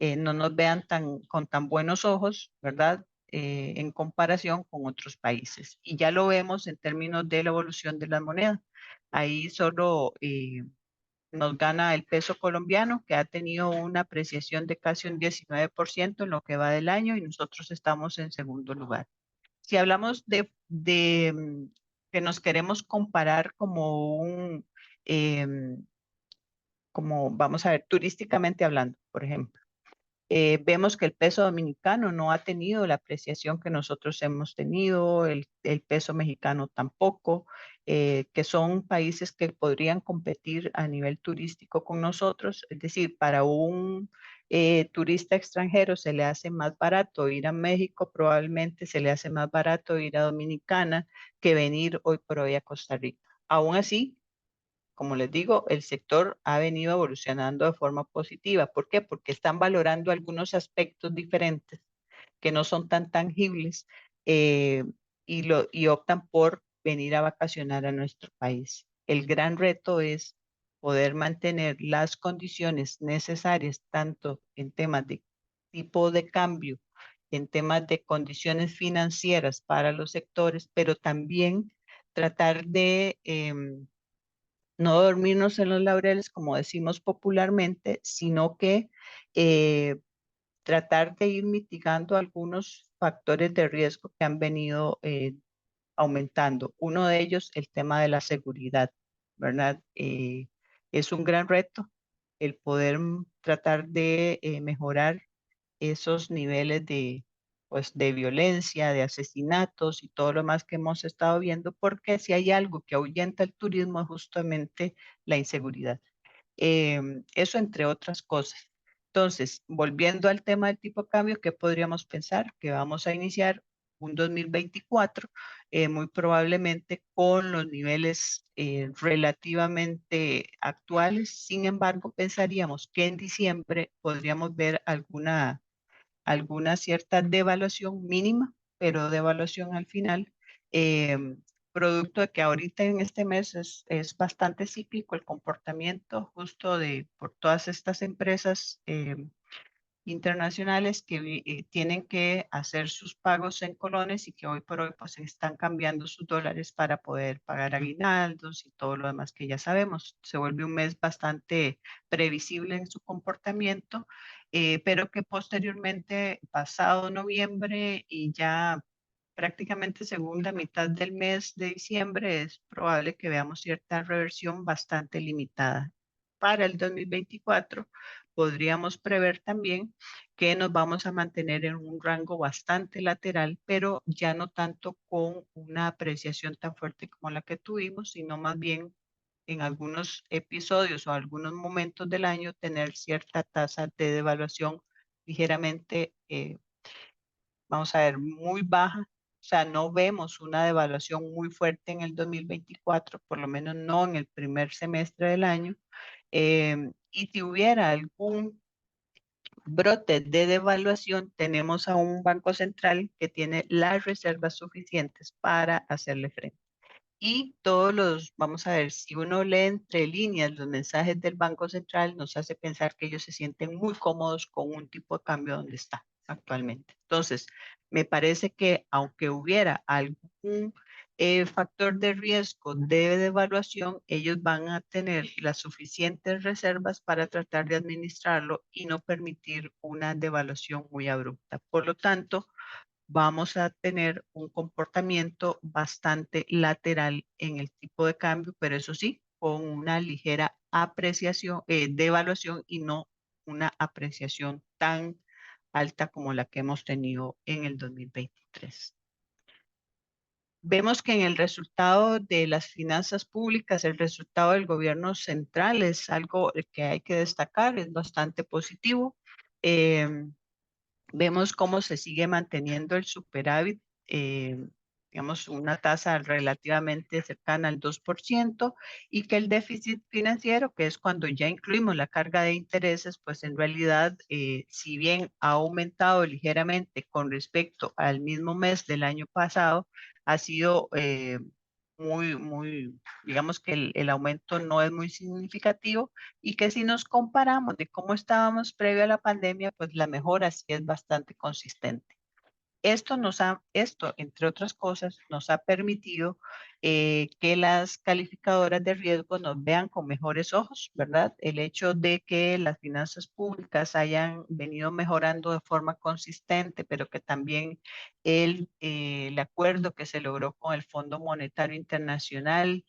no nos vean con tan buenos ojos, ¿verdad? En comparación con otros países. Y ya lo vemos en términos de la evolución de la moneda. Ahí solo nos gana el peso colombiano, que ha tenido una apreciación de casi un 19% en lo que va del año y nosotros estamos en segundo lugar. Si hablamos que nos queremos comparar como como vamos a ver, turísticamente hablando, por ejemplo. Vemos que el peso dominicano no ha tenido la apreciación que nosotros hemos tenido, el peso mexicano tampoco, que son países que podrían competir a nivel turístico con nosotros. Es decir, para un turista extranjero se le hace más barato ir a México, probablemente se le hace más barato ir a Dominicana que venir hoy por hoy a Costa Rica. Aún así, como les digo, el sector ha venido evolucionando de forma positiva. ¿Por qué? Porque están valorando algunos aspectos diferentes que no son tan tangibles eh, y optan por venir a vacacionar a nuestro país. El gran reto es poder mantener las condiciones necesarias, tanto en temas de tipo de cambio, en temas de condiciones financieras para los sectores, pero también tratar de no dormirnos en los laureles, como decimos popularmente, sino que eh, tratar de ir mitigando algunos factores de riesgo que han venido aumentando. Uno de ellos, el tema de la seguridad, ¿verdad? Es un gran reto el poder tratar de mejorar esos niveles pues, de violencia, de asesinatos y todo lo más que hemos estado viendo, porque si hay algo que ahuyenta el turismo es justamente la inseguridad. Eso entre otras cosas. Entonces, volviendo al tema del tipo de cambio, ¿qué podríamos pensar? Que vamos a iniciar un 2024 muy probablemente con los niveles relativamente actuales. Sin embargo, pensaríamos que en diciembre podríamos ver alguna cierta devaluación mínima, pero devaluación al final, eh, producto de que ahorita en este mes es bastante cíclico el comportamiento justo por todas estas empresas internacionales que tienen que hacer sus pagos en colones y que hoy por hoy pues están cambiando sus dólares para poder pagar aguinaldos y todo lo demás que ya sabemos. Se vuelve un mes bastante previsible en su comportamiento, pero que posteriormente, pasado noviembre y ya prácticamente segunda mitad del mes de diciembre, es probable que veamos cierta reversión bastante limitada. Para el 2024 podríamos prever también que nos vamos a mantener en un rango bastante lateral, pero ya no tanto con una apreciación tan fuerte como la que tuvimos, sino más bien en algunos episodios o algunos momentos del año tener cierta tasa de devaluación ligeramente, vamos a ver, muy baja. O sea, no vemos una devaluación muy fuerte en el 2024, por lo menos no en el primer semestre del año. Y si hubiera algún brote de devaluación, tenemos a un banco central que tiene las reservas suficientes para hacerle frente. Y todos vamos a ver, si uno lee entre líneas los mensajes del Banco Central, nos hace pensar que ellos se sienten muy cómodos con un tipo de cambio donde está actualmente. Entonces, me parece que aunque hubiera algún factor de riesgo de devaluación, ellos van a tener las suficientes reservas para tratar de administrarlo y no permitir una devaluación muy abrupta. Por lo tanto, vamos a tener un comportamiento bastante lateral en el tipo de cambio, pero eso sí, con una ligera apreciación, devaluación y no una apreciación tan alta como la que hemos tenido en el 2023. Vemos que en el resultado de las finanzas públicas, el resultado del gobierno central es algo que hay que destacar, es bastante positivo. Em, Vemos cómo se sigue manteniendo el superávit, digamos, una tasa relativamente cercana al 2% y que el déficit financiero, que es cuando ya incluimos la carga de intereses, pues en realidad, si bien ha aumentado ligeramente con respecto al mismo mes del año pasado, ha sido digamos que el aumento no es muy significativo y que si nos comparamos de cómo estábamos previo a la pandemia, pues la mejora sí es bastante consistente. Esto, entre otras cosas, nos ha permitido que las calificadoras de riesgo nos vean con mejores ojos, ¿verdad? El hecho de que las finanzas públicas hayan venido mejorando de forma consistente, pero que también el acuerdo que se logró con el Fondo Monetario Internacional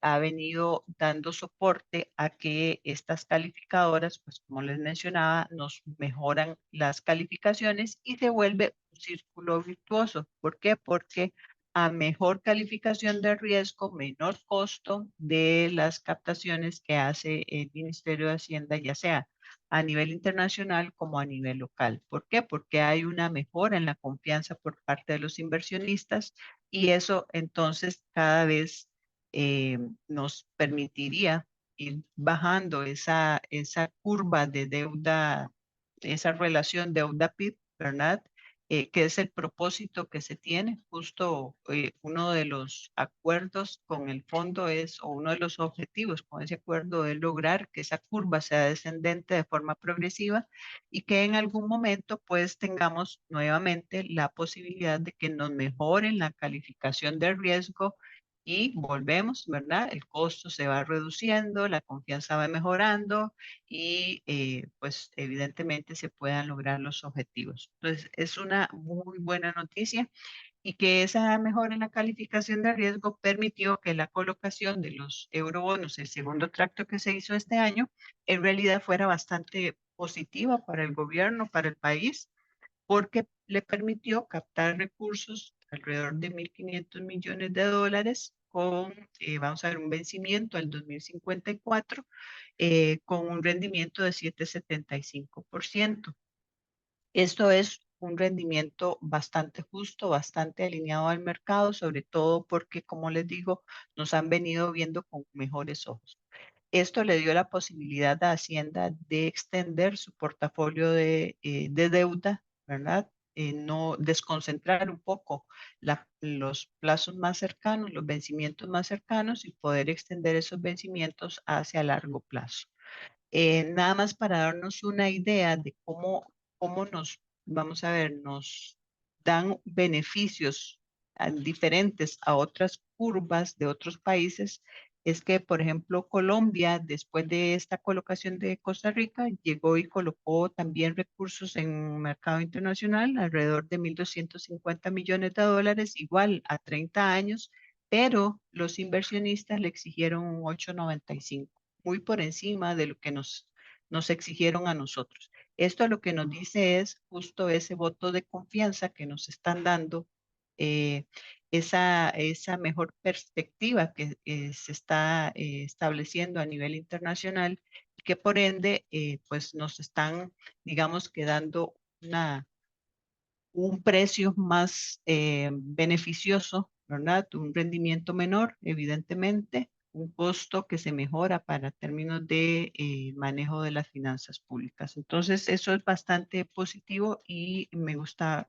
ha venido dando soporte a que estas calificadoras, pues como les mencionaba, nos mejoran las calificaciones y se vuelve un círculo virtuoso. ¿Por qué? Porque a mejor calificación de riesgo, menor costo de las captaciones que hace el Ministerio de Hacienda, ya sea a nivel internacional como a nivel local. ¿Por qué? Porque hay una mejora en la confianza por parte de los inversionistas y eso entonces cada vez nos permitiría ir bajando esa curva de deuda, esa relación deuda-PIB, ¿verdad? Que es el propósito que se tiene. Justo uno de los acuerdos con el fondo es, o uno de los objetivos con ese acuerdo es lograr que esa curva sea descendente de forma progresiva y que en algún momento pues tengamos nuevamente la posibilidad de que nos mejoren la calificación de riesgo y volvemos, ¿verdad? El costo se va reduciendo, la confianza va mejorando y pues evidentemente se puedan lograr los objetivos. Entonces es una muy buena noticia y que esa mejora en la calificación de riesgo permitió que la colocación de los eurobonos, el segundo tracto que se hizo este año, en realidad fuera bastante positiva para el gobierno, para el país, porque le permitió captar recursos alrededor de 1.500 millones de dólares con, vamos a ver, un vencimiento al 2054 con un rendimiento de 7,75%. Esto es un rendimiento bastante justo, bastante alineado al mercado, sobre todo porque, como les digo, nos han venido viendo con mejores ojos. Esto le dio la posibilidad a Hacienda de extender su portafolio de deuda, ¿verdad? No desconcentrar un poco los plazos más cercanos, los vencimientos más cercanos y poder extender esos vencimientos hacia largo plazo. Nada más para darnos una idea de cómo nos, vamos a ver, nos dan beneficios diferentes a otras curvas de otros países, es que, por ejemplo, Colombia, después de esta colocación de Costa Rica, llegó y colocó también recursos en mercado internacional, alrededor de 1.250 millones de dólares, igual a 30 años, pero los inversionistas le exigieron un 8,95, muy por encima de lo que nos exigieron a nosotros. Esto lo que nos dice es justo ese voto de confianza que nos están dando, eh, esa mejor perspectiva que se está estableciendo a nivel internacional y que por ende pues nos están, digamos, que dando un precio más beneficioso, ¿verdad? Un rendimiento menor, evidentemente, un costo que se mejora para términos de manejo de las finanzas públicas. Entonces, eso es bastante positivo y me gusta,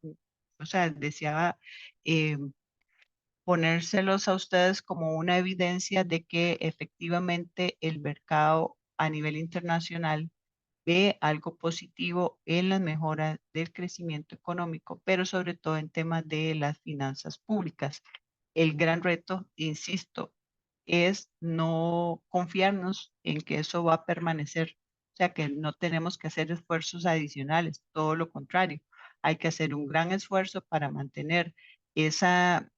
o sea, deseaba eh, ponérselos a ustedes como una evidencia de que efectivamente el mercado a nivel internacional ve algo positivo en las mejoras del crecimiento económico, pero sobre todo en temas de las finanzas públicas. El gran reto, insisto, es no confiarnos en que eso va a permanecer, o sea, que no tenemos que hacer esfuerzos adicionales, todo lo contrario, hay que hacer un gran esfuerzo para mantener esa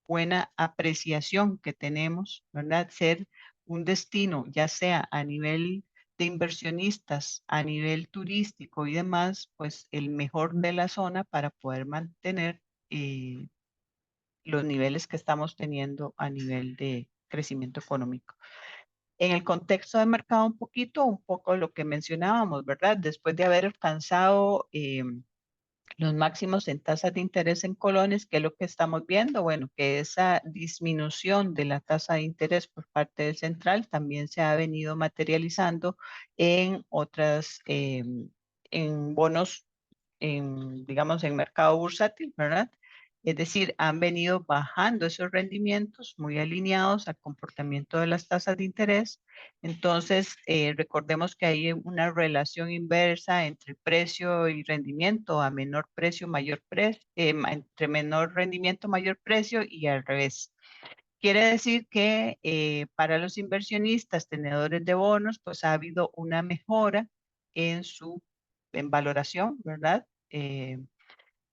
buena apreciación que tenemos, ¿verdad? Ser un destino, ya sea a nivel de inversionistas, a nivel turístico y demás, pues el mejor de la zona para poder mantener eh, los niveles que estamos teniendo a nivel de crecimiento económico. En el contexto de mercado un poco lo que mencionábamos, ¿verdad? Después de haber alcanzado los máximos en tasas de interés en colones, ¿qué es lo que estamos viendo? Bueno, que esa disminución de la tasa de interés por parte del central también se ha venido materializando en otras, en bonos, digamos, en mercado bursátil, ¿verdad? Es decir, han venido bajando esos rendimientos muy alineados al comportamiento de las tasas de interés. Entonces, recordemos que hay una relación inversa entre precio y rendimiento, a menor precio, mayor precio, entre menor rendimiento, mayor precio y al revés. Quiere decir que para los inversionistas tenedores de bonos, pues ha habido una mejora en su en valoración, ¿verdad?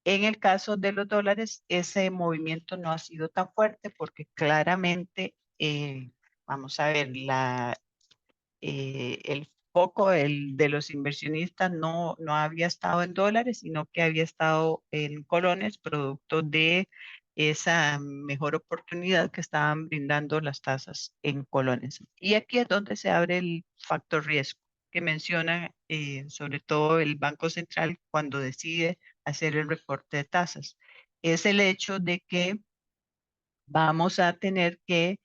En el caso de los dólares, ese movimiento no ha sido tan fuerte porque claramente, vamos a ver, el foco de los inversionistas no había estado en dólares, sino que había estado en colones, producto de esa mejor oportunidad que estaban brindando las tasas en colones. Y aquí es donde se abre el factor riesgo que menciona sobre todo el Banco Central cuando decide hacer el recorte de tasas. Es el hecho de que vamos a tener que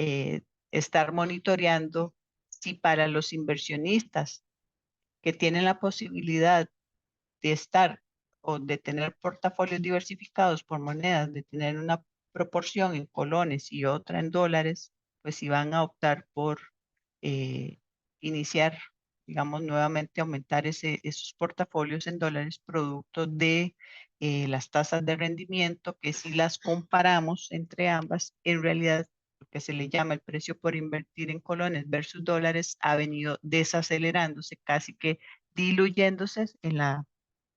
eh, estar monitoreando si para los inversionistas que tienen la posibilidad de estar o de tener portafolios diversificados por monedas, de tener una proporción en colones y otra en dólares, pues si van a optar por eh, iniciar, digamos, nuevamente aumentar esos portafolios en dólares producto de las tasas de rendimiento, que si las comparamos entre ambas, en realidad lo que se le llama el precio por invertir en colones versus dólares ha venido desacelerándose, casi que diluyéndose en la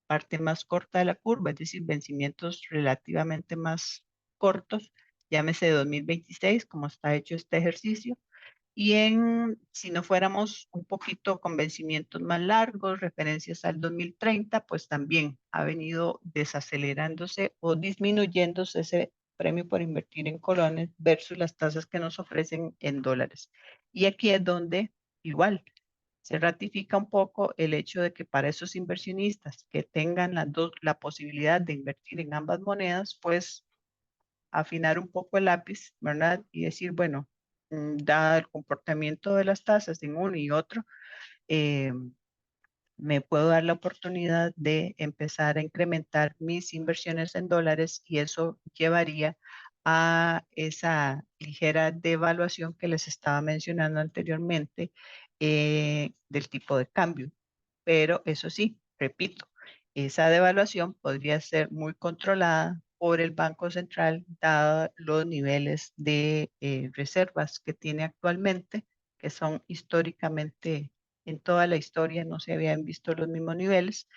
parte más corta de la curva, es decir, vencimientos relativamente más cortos, llámese 2026, como está hecho este ejercicio, y si no fuéramos un poquito con vencimientos más largos, referencias al 2030, pues también ha venido desacelerándose o disminuyéndose ese premio por invertir en colones versus las tasas que nos ofrecen en dólares. Y aquí es donde igual se ratifica un poco el hecho de que para esos inversionistas que tengan la posibilidad de invertir en ambas monedas, pues afinar un poco el lápiz, ¿verdad? Y decir, bueno, dado el comportamiento de las tasas en uno y otro, eh, me puedo dar la oportunidad de empezar a incrementar mis inversiones en dólares y eso llevaría a esa ligera devaluación que les estaba mencionando anteriormente del tipo de cambio. Pero eso sí, repito, esa devaluación podría ser muy controlada por el Banco Central, dado los niveles de reservas que tiene actualmente, que son históricamente, en toda la historia no se habían visto los mismos niveles,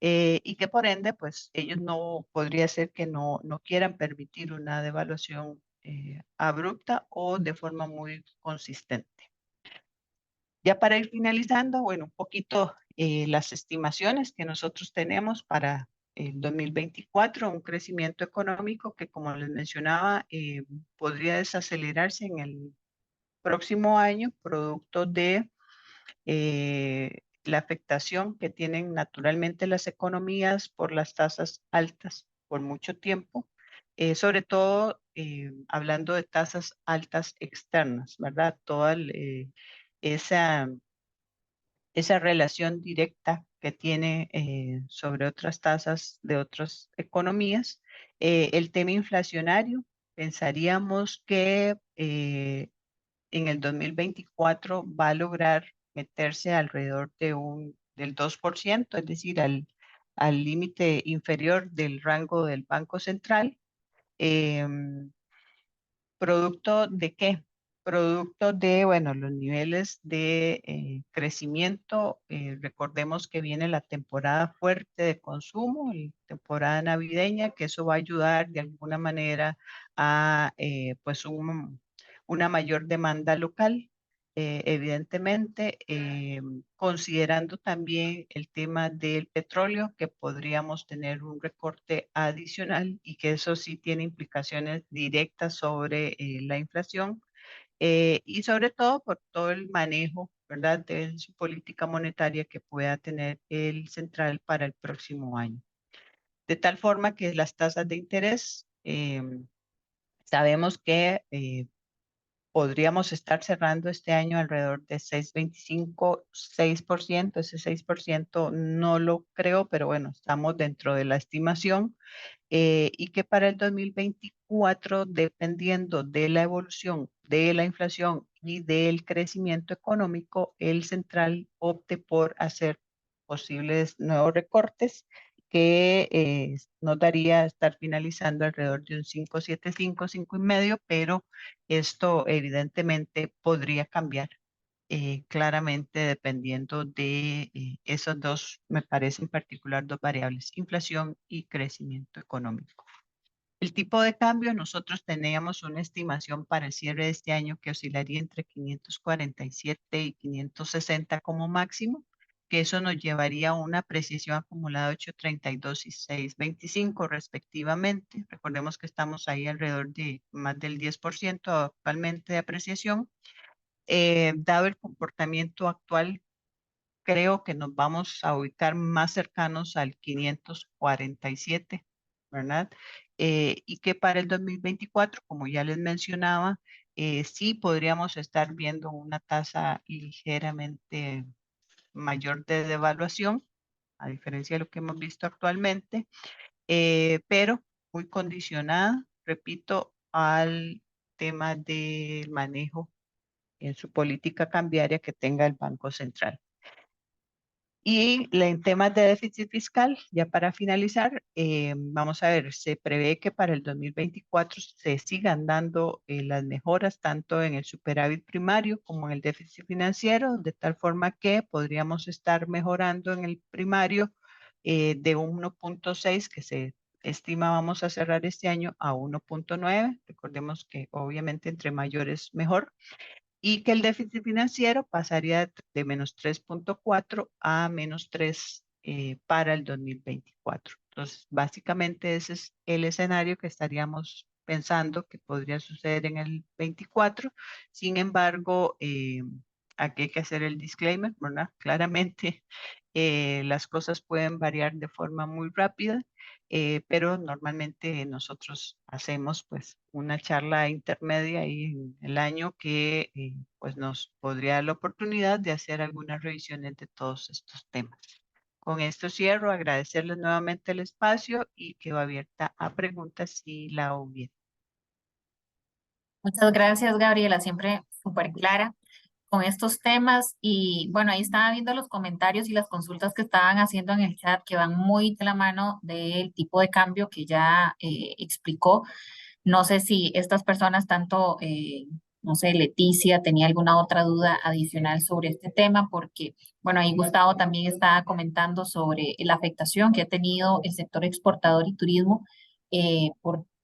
y que por ende, pues ellos no, podría ser que no quieran permitir una devaluación abrupta o de forma muy consistente. Ya para ir finalizando, bueno, un poquito las estimaciones que nosotros tenemos para el 2024, un crecimiento económico que, como les mencionaba, podría desacelerarse en el próximo año, producto de la afectación que tienen naturalmente las economías por las tasas altas por mucho tiempo, sobre todo hablando de tasas altas externas, ¿verdad? Toda esa esa relación directa que tiene sobre otras tasas de otras economías. El tema inflacionario, pensaríamos que en el 2024 va a lograr meterse alrededor del 2%, es decir, al límite inferior del rango del Banco Central. Em, ¿Producto de qué? Producto de, bueno, los niveles de crecimiento. Recordemos que viene la temporada fuerte de consumo, la temporada navideña, que eso va a ayudar de alguna manera a pues una mayor demanda local. Evidentemente, considerando también el tema del petróleo, que podríamos tener un recorte adicional y que eso sí tiene implicaciones directas sobre la inflación y sobre todo por todo el manejo, ¿verdad?, de su política monetaria que pueda tener el central para el próximo año. De tal forma que las tasas de interés, sabemos que podríamos estar cerrando este año alrededor de 6,25, 6%. Ese 6% no lo creo, pero bueno, estamos dentro de la estimación. Y que para el 2024, dependiendo de la evolución de la inflación y del crecimiento económico, el central opte por hacer posibles nuevos recortes que nos daría estar finalizando alrededor de un 5,75, 5,5, pero esto evidentemente podría cambiar claramente dependiendo de esos dos, me parece en particular, dos variables, inflación y crecimiento económico. El tipo de cambio, nosotros teníamos una estimación para el cierre de este año que oscilaría entre 547 y 560 como máximo, que eso nos llevaría a una apreciación acumulada de 8,32 y 6,25 respectivamente. Recordemos que estamos ahí alrededor de más del 10% actualmente de apreciación. Dado el comportamiento actual, creo que nos vamos a ubicar más cercanos al 547, ¿verdad? Y que para el 2024, como ya les mencionaba, sí podríamos estar viendo una tasa ligeramente mayor de devaluación, a diferencia de lo que hemos visto actualmente, pero muy condicionada, repito, al tema del manejo en su política cambiaria que tenga el Banco Central. Y en temas de déficit fiscal, ya para finalizar, vamos a ver, se prevé que para el 2024 se sigan dando las mejoras tanto en el superávit primario como en el déficit financiero, de tal forma que podríamos estar mejorando en el primario de 1.6 que se estima vamos a cerrar este año a 1.9. Recordemos que obviamente entre mayores mejor y que el déficit financiero pasaría de -3.4 a -3 para el 2024. Entonces, básicamente ese es el escenario que estaríamos pensando que podría suceder en el 24. Sin embargo, aquí hay que hacer el disclaimer, ¿verdad? Claramente las cosas pueden variar de forma muy rápida, pero normalmente nosotros hacemos pues una charla intermedia ahí en el año que pues nos podría dar la oportunidad de hacer algunas revisiones de todos estos temas. Con esto cierro, agradecerles nuevamente el espacio y quedo abierta a preguntas si la hubiera. Muchas gracias, Gabriela, siempre súper clara con estos temas. Y bueno, ahí estaba viendo los comentarios y las consultas que estaban haciendo en el chat que van muy de la mano del tipo de cambio que ya explicó. No sé si estas personas, tanto, no sé, Leticia, tenía alguna otra duda adicional sobre este tema, porque, bueno, ahí Gustavo también estaba comentando sobre la afectación que ha tenido el sector exportador y turismo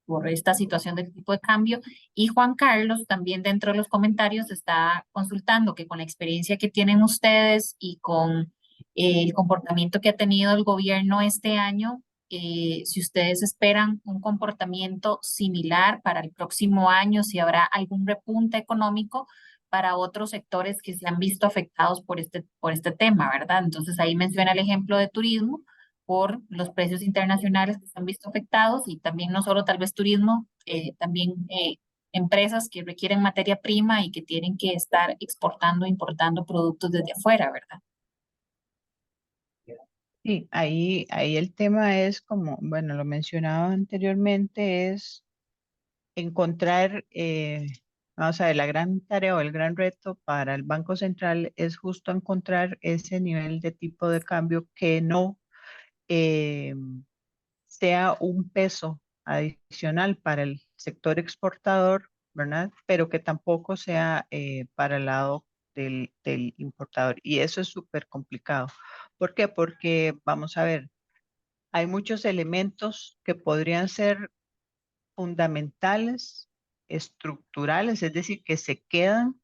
por esta situación del tipo de cambio. Y Juan Carlos también dentro de los comentarios está consultando que con la experiencia que tienen ustedes y con el comportamiento que ha tenido el gobierno este año, si ustedes esperan un comportamiento similar para el próximo año, si habrá algún repunte económico para otros sectores que se han visto afectados por este tema, ¿verdad? Entonces ahí menciona el ejemplo de turismo por los precios internacionales que se han visto afectados y también no solo tal vez turismo, también empresas que requieren materia prima y que tienen que estar exportando, importando productos desde afuera, ¿verdad? Sí, ahí el tema es como, bueno, lo mencionaba anteriormente, es encontrar, vamos a ver, la gran tarea o el gran reto para el Banco Central es justo encontrar ese nivel de tipo de cambio que no eh, sea un peso adicional para el sector exportador, ¿verdad? Pero que tampoco sea para el lado del importador. Y eso es súper complicado. ¿Por qué? Porque, vamos a ver, hay muchos elementos que podrían ser fundamentales, estructurales, es decir, que se quedan,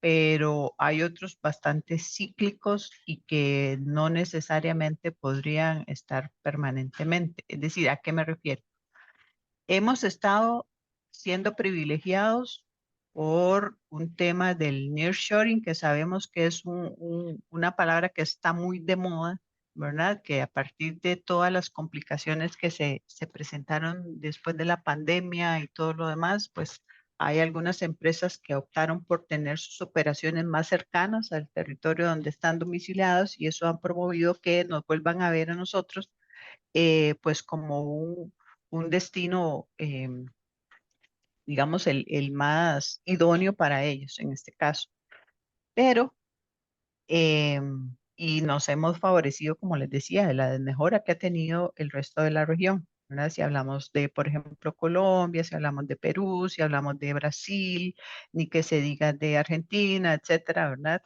pero hay otros bastante cíclicos y que no necesariamente podrían estar permanentemente. Es decir, ¿a qué me refiero? Hemos estado siendo privilegiados por un tema del nearshoring, que sabemos que es una palabra que está muy de moda, ¿verdad? Que a partir de todas las complicaciones que se presentaron después de la pandemia y todo lo demás, pues hay algunas empresas que optaron por tener sus operaciones más cercanas al territorio donde están domiciliados y eso ha promovido que nos vuelvan a ver a nosotros pues como un destino, digamos, el más idóneo para ellos en este caso. Pero, y nos hemos favorecido, como les decía, de la desmejora que ha tenido el resto de la región, ¿verdad? Si hablamos de, por ejemplo, Colombia, si hablamos de Perú, si hablamos de Brasil, ni que se diga de Argentina, etcétera, ¿verdad?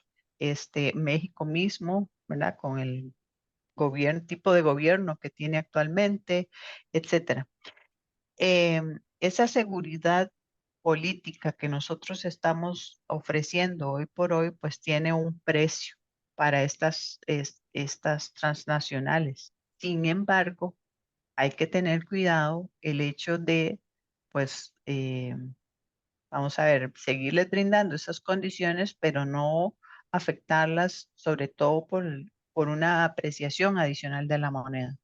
México mismo, ¿verdad? Con el gobierno, tipo de gobierno que tiene actualmente, etcétera. Esa seguridad política que nosotros estamos ofreciendo hoy por hoy, pues tiene un precio para estas transnacionales. Sin embargo, hay que tener cuidado el hecho de, pues, vamos a ver, seguirles brindando esas condiciones, pero no afectarlas, sobre todo por una apreciación adicional de la moneda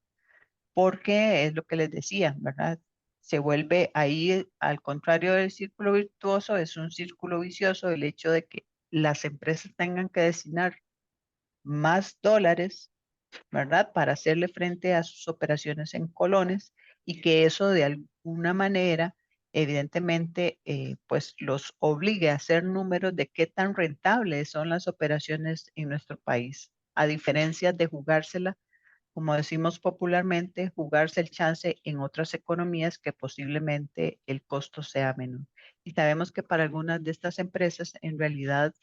porque es lo que les decía, ¿verdad? se vuelve ahí, al contrario del círculo virtuoso, es un círculo vicioso el hecho de que las empresas tengan que destinar más dólares, ¿verdad? Para hacerle frente a sus operaciones en colones y que eso de alguna manera, evidentemente, pues los obligue a hacer números de qué tan rentables son las operaciones en nuestro país, a diferencia de jugársela, como decimos popularmente, jugarse el chance en otras economías que posiblemente el costo sea menor. Y sabemos que para algunas de estas empresas en realidad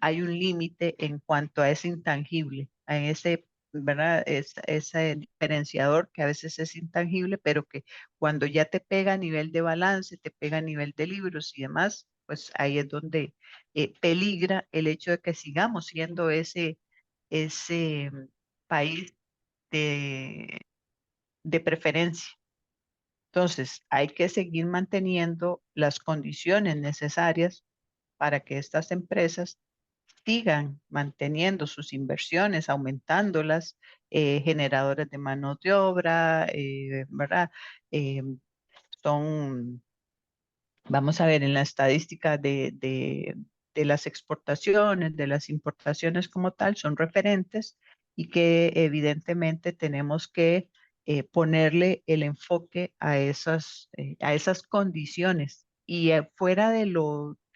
hay un límite en cuanto a ese intangible, a ese, ¿verdad? Ese diferenciador que a veces es intangible, pero que cuando ya te pega a nivel de balance, te pega a nivel de libros y demás, pues ahí es donde peligra el hecho de que sigamos siendo ese país de, de preferencia. Entonces, hay que seguir manteniendo las condiciones necesarias para que estas empresas sigan manteniendo sus inversiones, aumentándolas, generadores de mano de obra, ¿verdad? Eh, son Vamos a ver en la estadística de las exportaciones, de las importaciones como tal, son referentes y que evidentemente tenemos que ponerle el enfoque a esas condiciones. Y fuera de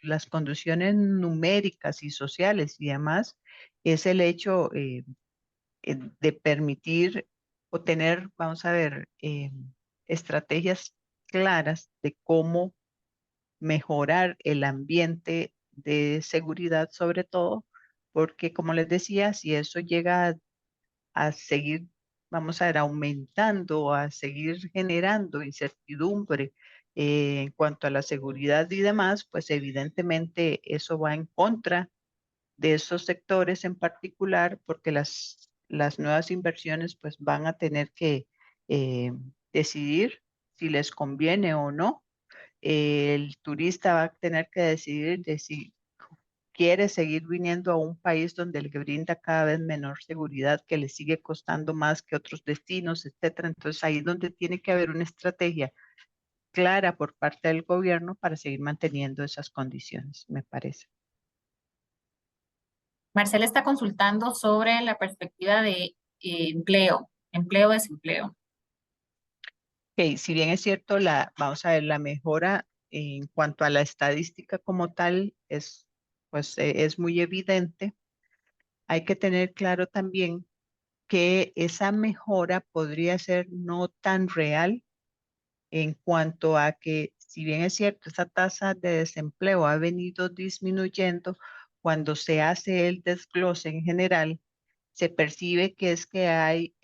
las condiciones numéricas y sociales y demás, es el hecho de permitir o tener, vamos a ver, estrategias claras de cómo mejorar el ambiente de seguridad sobre todo, porque como les decía, si eso llega a seguir, vamos a ver, aumentando, a seguir generando incertidumbre en cuanto a la seguridad y demás, pues evidentemente eso va en contra de esos sectores en particular, porque las nuevas inversiones pues van a tener que eh, decidir si les conviene o no. El turista va a tener que decidir de si quiere seguir viniendo a un país donde le brinda cada vez menor seguridad, que le sigue costando más que otros destinos, etcétera. Entonces ahí es donde tiene que haber una estrategia clara por parte del gobierno para seguir manteniendo esas condiciones, me parece. Marcela está consultando sobre la perspectiva de empleo, desempleo. Ok, si bien es cierto, vamos a ver, la mejora en cuanto a la estadística como tal pues, es muy evidente. Hay que tener claro también que esa mejora podría ser no tan real en cuanto a que, si bien es cierto, esa tasa de desempleo ha venido disminuyendo, cuando se hace el desglose en general, se percibe que es que hay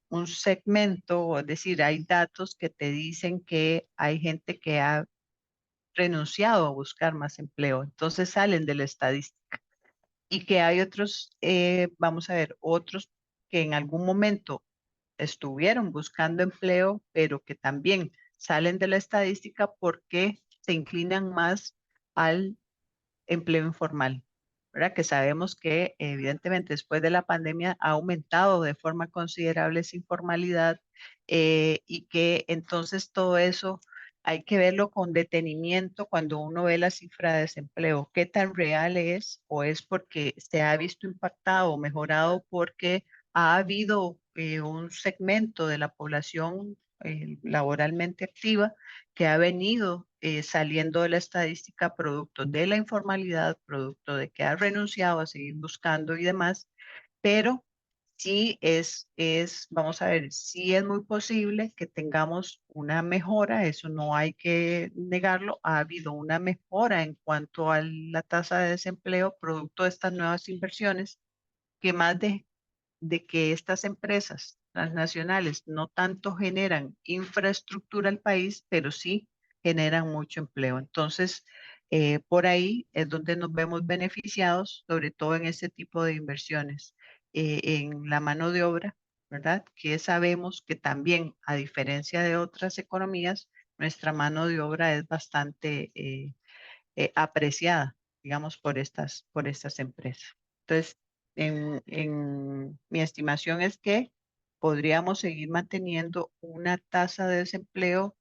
un segmento, es decir, hay datos que te dicen que hay gente que ha renunciado a buscar más empleo, entonces salen de la estadística y que hay otros, vamos a ver, otros que en algún momento estuvieron buscando empleo, pero que también salen de la estadística porque se inclinan más al empleo informal, ¿verdad? Que sabemos que evidentemente después de la pandemia ha aumentado de forma considerable esa informalidad y que entonces todo eso hay que verlo con detenimiento cuando uno ve la cifra de desempleo, qué tan real es o es porque se ha visto impactado o mejorado porque ha habido un segmento de la población laboralmente activa que ha venido saliendo de la estadística producto de la informalidad, producto de que ha renunciado a seguir buscando y demás, pero sí vamos a ver, sí es muy posible que tengamos una mejora, eso no hay que negarlo, ha habido una mejora en cuanto a la tasa de desempleo producto de estas nuevas inversiones, que más de que estas empresas transnacionales no tanto generan infraestructura al país, pero sí generan mucho empleo. Entonces, por ahí es donde nos vemos beneficiados, sobre todo en este tipo de inversiones, en la mano de obra, ¿verdad? Que sabemos que también, a diferencia de otras economías, nuestra mano de obra es bastante apreciada, digamos, por estas empresas. Entonces, en mi estimación es que podríamos seguir manteniendo una tasa de desempleo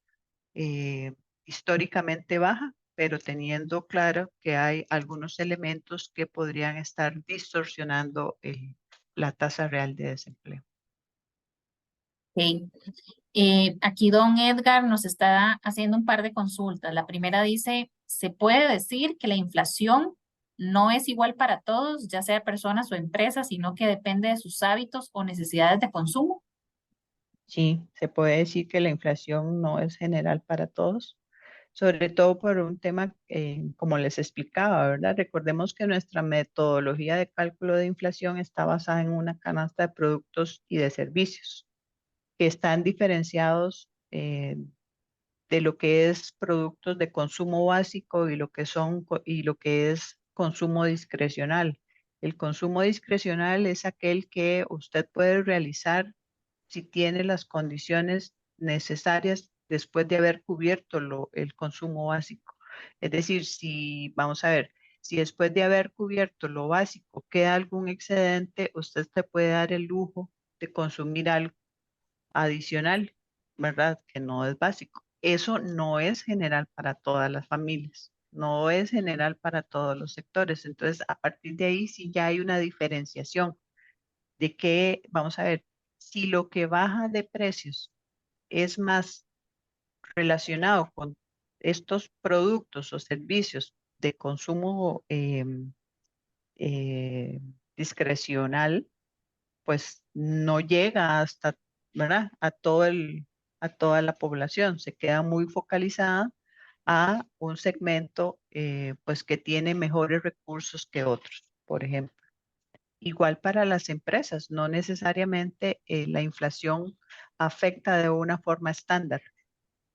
eh, históricamente baja, pero teniendo claro que hay algunos elementos que podrían estar distorsionando la tasa real de desempleo. Ok. Aquí don Edgar nos está haciendo un par de consultas. La primera dice, ¿se puede decir que la inflación no es igual para todos, ya sea personas o empresas, sino que depende de sus hábitos o necesidades de consumo? Sí, se puede decir que la inflación no es general para todos, sobre todo por un tema, como les explicaba, ¿verdad? Recordemos que nuestra metodología de cálculo de inflación está basada en una canasta de productos y de servicios que están diferenciados de lo que es productos de consumo básico y lo que y lo que es consumo discrecional. El consumo discrecional es aquel que usted puede realizar si tiene las condiciones necesarias después de haber cubierto el consumo básico. Es decir, si, vamos a ver, si después de haber cubierto lo básico queda algún excedente, usted se puede dar el lujo de consumir algo adicional, ¿verdad? Que no es básico. Eso no es general para todas las familias, no es general para todos los sectores. Entonces, a partir de ahí sí ya hay una diferenciación de que, vamos a ver, si lo que baja de precios es más relacionado con estos productos o servicios de consumo eh, discrecional, pues no llega hasta, ¿verdad? A toda la población, se queda muy focalizada a un segmento pues que tiene mejores recursos que otros, por ejemplo. Igual para las empresas, no necesariamente la inflación afecta de una forma estándar,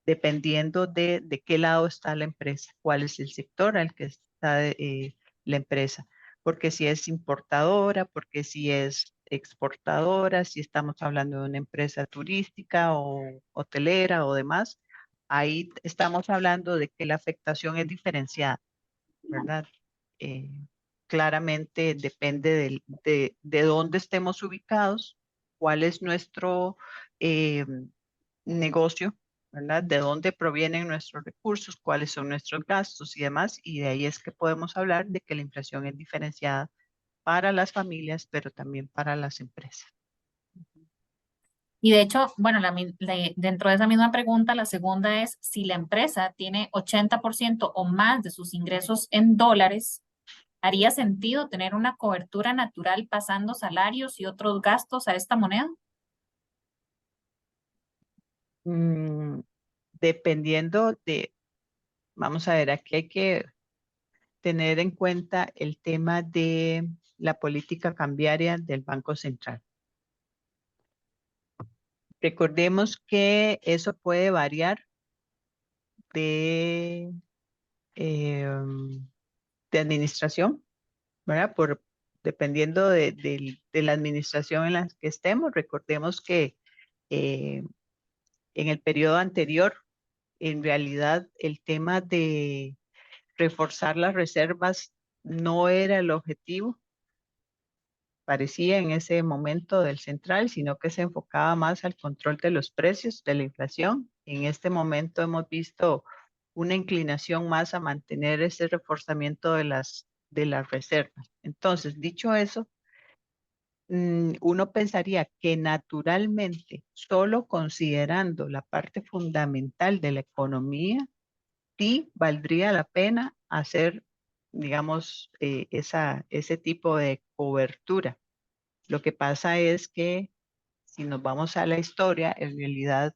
dependiendo de qué lado está la empresa, cuál es el sector al que está la empresa, porque si es importadora, porque si es exportadora, si estamos hablando de una empresa turística o hotelera o demás, ahí estamos hablando de que la afectación es diferenciada, ¿verdad? Eh, claramente depende de dónde estemos ubicados, cuál es nuestro eh, negocio, ¿verdad? De dónde provienen nuestros recursos, cuáles son nuestros gastos y demás. Y de ahí es que podemos hablar de que la inflación es diferenciada para las familias, pero también para las empresas. Y de hecho, bueno, dentro de esa misma pregunta, la segunda es, si la empresa tiene 80% o más de sus ingresos en dólares, ¿haría sentido tener una cobertura natural pasando salarios y otros gastos a esta moneda? Mm, dependiendo vamos a ver, aquí hay que tener en cuenta el tema de la política cambiaria del Banco Central. Recordemos que eso puede variar de, de administración, ¿verdad? Dependiendo de la administración en la que estemos. Recordemos que eh, en el periodo anterior, en realidad, el tema de reforzar las reservas no era el objetivo, parecía en ese momento del central, sino que se enfocaba más al control de los precios, de la inflación. En este momento hemos visto una inclinación más a mantener ese reforzamiento de las reservas. Entonces, dicho eso, uno pensaría que naturalmente, solo considerando la parte fundamental de la economía, sí valdría la pena hacer, digamos, ese tipo de cobertura. Lo que pasa es que si nos vamos a la historia, en realidad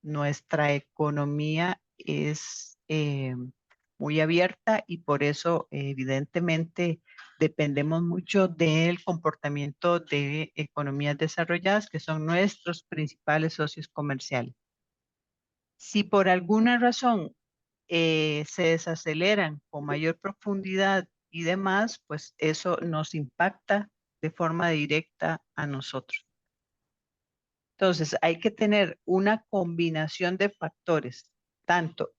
nuestra economía es muy abierta y por eso evidentemente dependemos mucho del comportamiento de economías desarrolladas, que son nuestros principales socios comerciales. Si por alguna razón se desaceleran con mayor profundidad y demás, pues eso nos impacta de forma directa a nosotros. Entonces, hay que tener una combinación de factores, tanto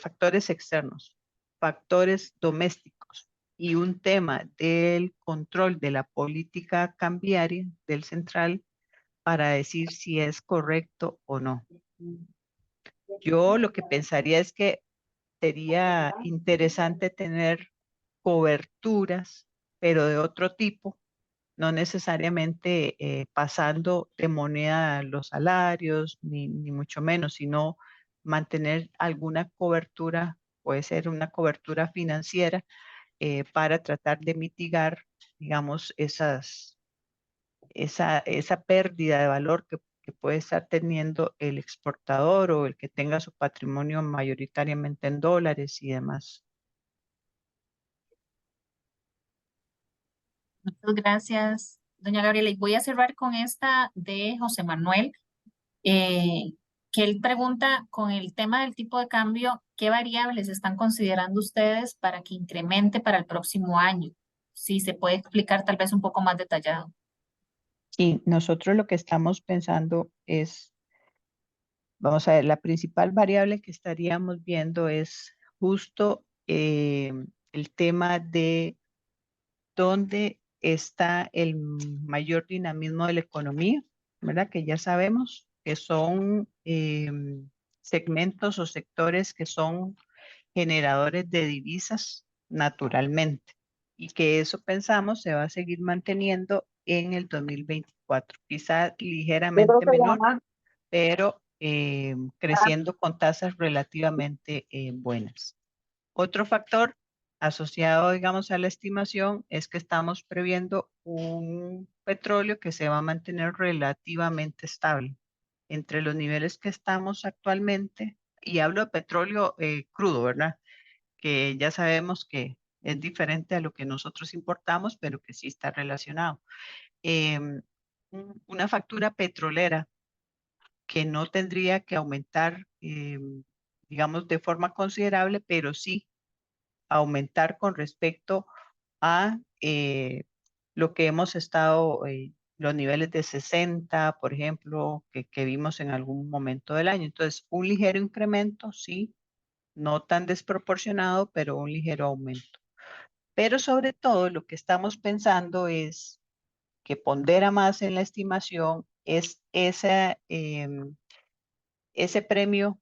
factores externos, factores domésticos y un tema del control de la política cambiaria del central para decir si es correcto o no. Yo lo que pensaría es que sería interesante tener coberturas, pero de otro tipo, no necesariamente pasando de moneda los salarios, ni mucho menos, sino mantener alguna cobertura, puede ser una cobertura financiera para tratar de mitigar, digamos, esa pérdida de valor que puede estar teniendo el exportador o el que tenga su patrimonio mayoritariamente en dólares y demás. Muchas gracias, doña Gabriela. Y voy a cerrar con esta de José Manuel, eh, que él pregunta con el tema del tipo de cambio, ¿qué variables están considerando ustedes para que incremente para el próximo año? Si se puede explicar tal vez un poco más detallado. Y nosotros lo que estamos pensando es, vamos a ver, la principal variable que estaríamos viendo es justo el tema de dónde está el mayor dinamismo de la economía, ¿verdad? Que ya sabemos que son segmentos o sectores que son generadores de divisas naturalmente y que eso pensamos se va a seguir manteniendo en el 2024, quizá ligeramente menor, pero creciendo con tasas relativamente buenas. Otro factor asociado, digamos, a la estimación es que estamos previendo un petróleo que se va a mantener relativamente estable entre los niveles que estamos actualmente, y hablo de petróleo crudo, ¿verdad? Que ya sabemos que es diferente a lo que nosotros importamos, pero que sí está relacionado. Em, una factura petrolera que no tendría que aumentar, digamos, de forma considerable, pero sí aumentar con respecto a lo que hemos estado, los niveles de 60, por ejemplo, que vimos en algún momento del año. Entonces, un ligero incremento, sí, no tan desproporcionado, pero un ligero aumento. Pero sobre todo lo que estamos pensando es que pondera más en la estimación es ese premio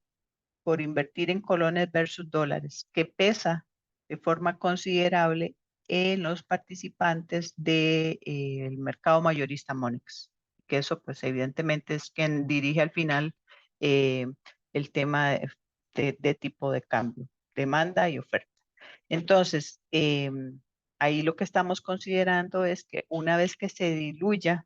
por invertir en colones versus dólares, que pesa de forma considerable en los participantes del mercado mayorista Monex, que eso pues evidentemente es quien dirige al final eh, el tema de tipo de cambio, demanda y oferta. Entonces, ahí lo que estamos considerando es que una vez que se diluya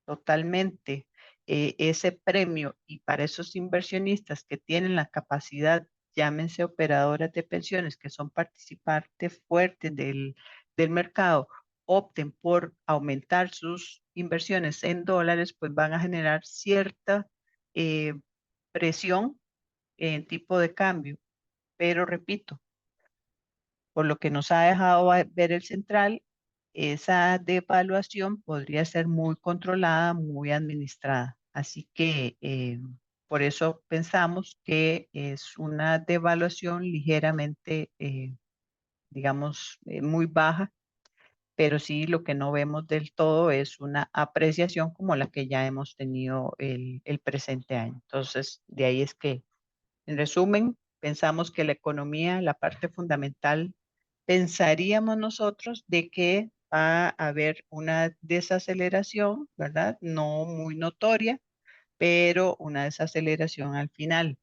totalmente ese premio y para esos inversionistas que tienen la capacidad, llámense operadoras de pensiones, que son participantes fuertes del mercado, opten por aumentar sus inversiones en dólares, pues van a generar cierta eh, presión en tipo de cambio. Pero repito, por lo que nos ha dejado ver el central, esa devaluación podría ser muy controlada, muy administrada. Así que por eso pensamos que es una devaluación ligeramente, digamos, muy baja, pero sí lo que no vemos del todo es una apreciación como la que ya hemos tenido el presente año. Entonces, de ahí es que en resumen, pensamos que la economía, la parte fundamental, pensaríamos nosotros de que va a haber una desaceleración, ¿verdad? No muy notoria, pero una desaceleración al final.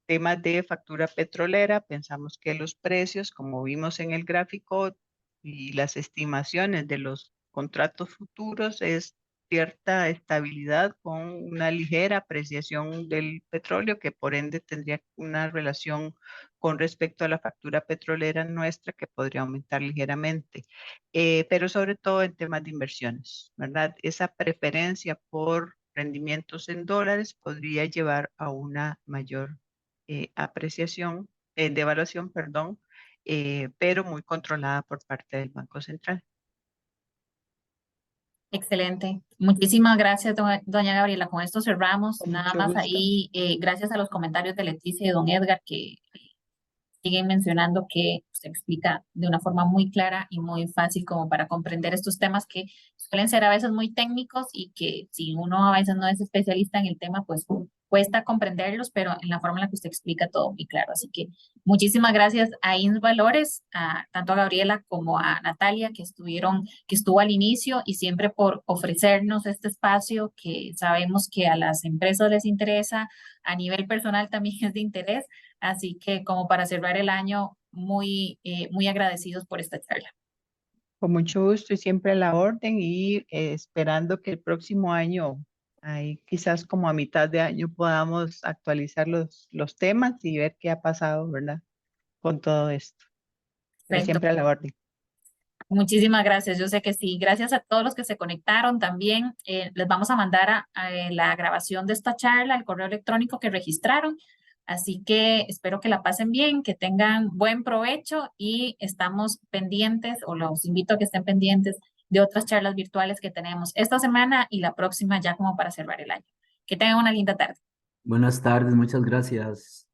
Temas de factura petrolera, pensamos que los precios, como vimos en el gráfico y las estimaciones de los contratos futuros, es cierta estabilidad con una ligera apreciación del petróleo, que por ende tendría una relación con respecto a la factura petrolera nuestra que podría aumentar ligeramente. Pero sobre todo en temas de inversiones, ¿verdad? Esa preferencia por rendimientos en dólares podría llevar a una mayor apreciación, devaluación, perdón, pero muy controlada por parte del Banco Central. Excelente. Muchísimas gracias, doña Gabriela. Con esto cerramos. Con Nada mucho más gusto. ahí, gracias a los comentarios de Leticia y don Edgar que siguen mencionando que usted explica de una forma muy clara y muy fácil como para comprender estos temas que suelen ser a veces muy técnicos y que si uno a veces no es especialista en el tema, pues cuesta comprenderlos, pero en la forma en la que usted explica todo muy claro. Así que muchísimas gracias a INS Valores, tanto a Gabriela como a Natalia que estuvo al inicio y siempre por ofrecernos este espacio que sabemos que a las empresas les interesa, a nivel personal también es de interés. Así que como para cerrar el año, muy agradecidos por esta charla. Con mucho gusto y siempre a la orden y esperando que el próximo año, ahí quizás como a mitad de año, podamos actualizar los temas y ver qué ha pasado, ¿verdad? Con todo esto. Pero Perfecto. siempre a la orden. Muchísimas gracias. Yo sé que sí. Gracias a todos los que se conectaron también. Les vamos a mandar la grabación de esta charla, al correo electrónico que registraron. Así que espero que la pasen bien, que tengan buen provecho y estamos pendientes o los invito a que estén pendientes de otras charlas virtuales que tenemos esta semana y la próxima ya como para cerrar el año. Que tengan una linda tarde. Buenas tardes, muchas gracias.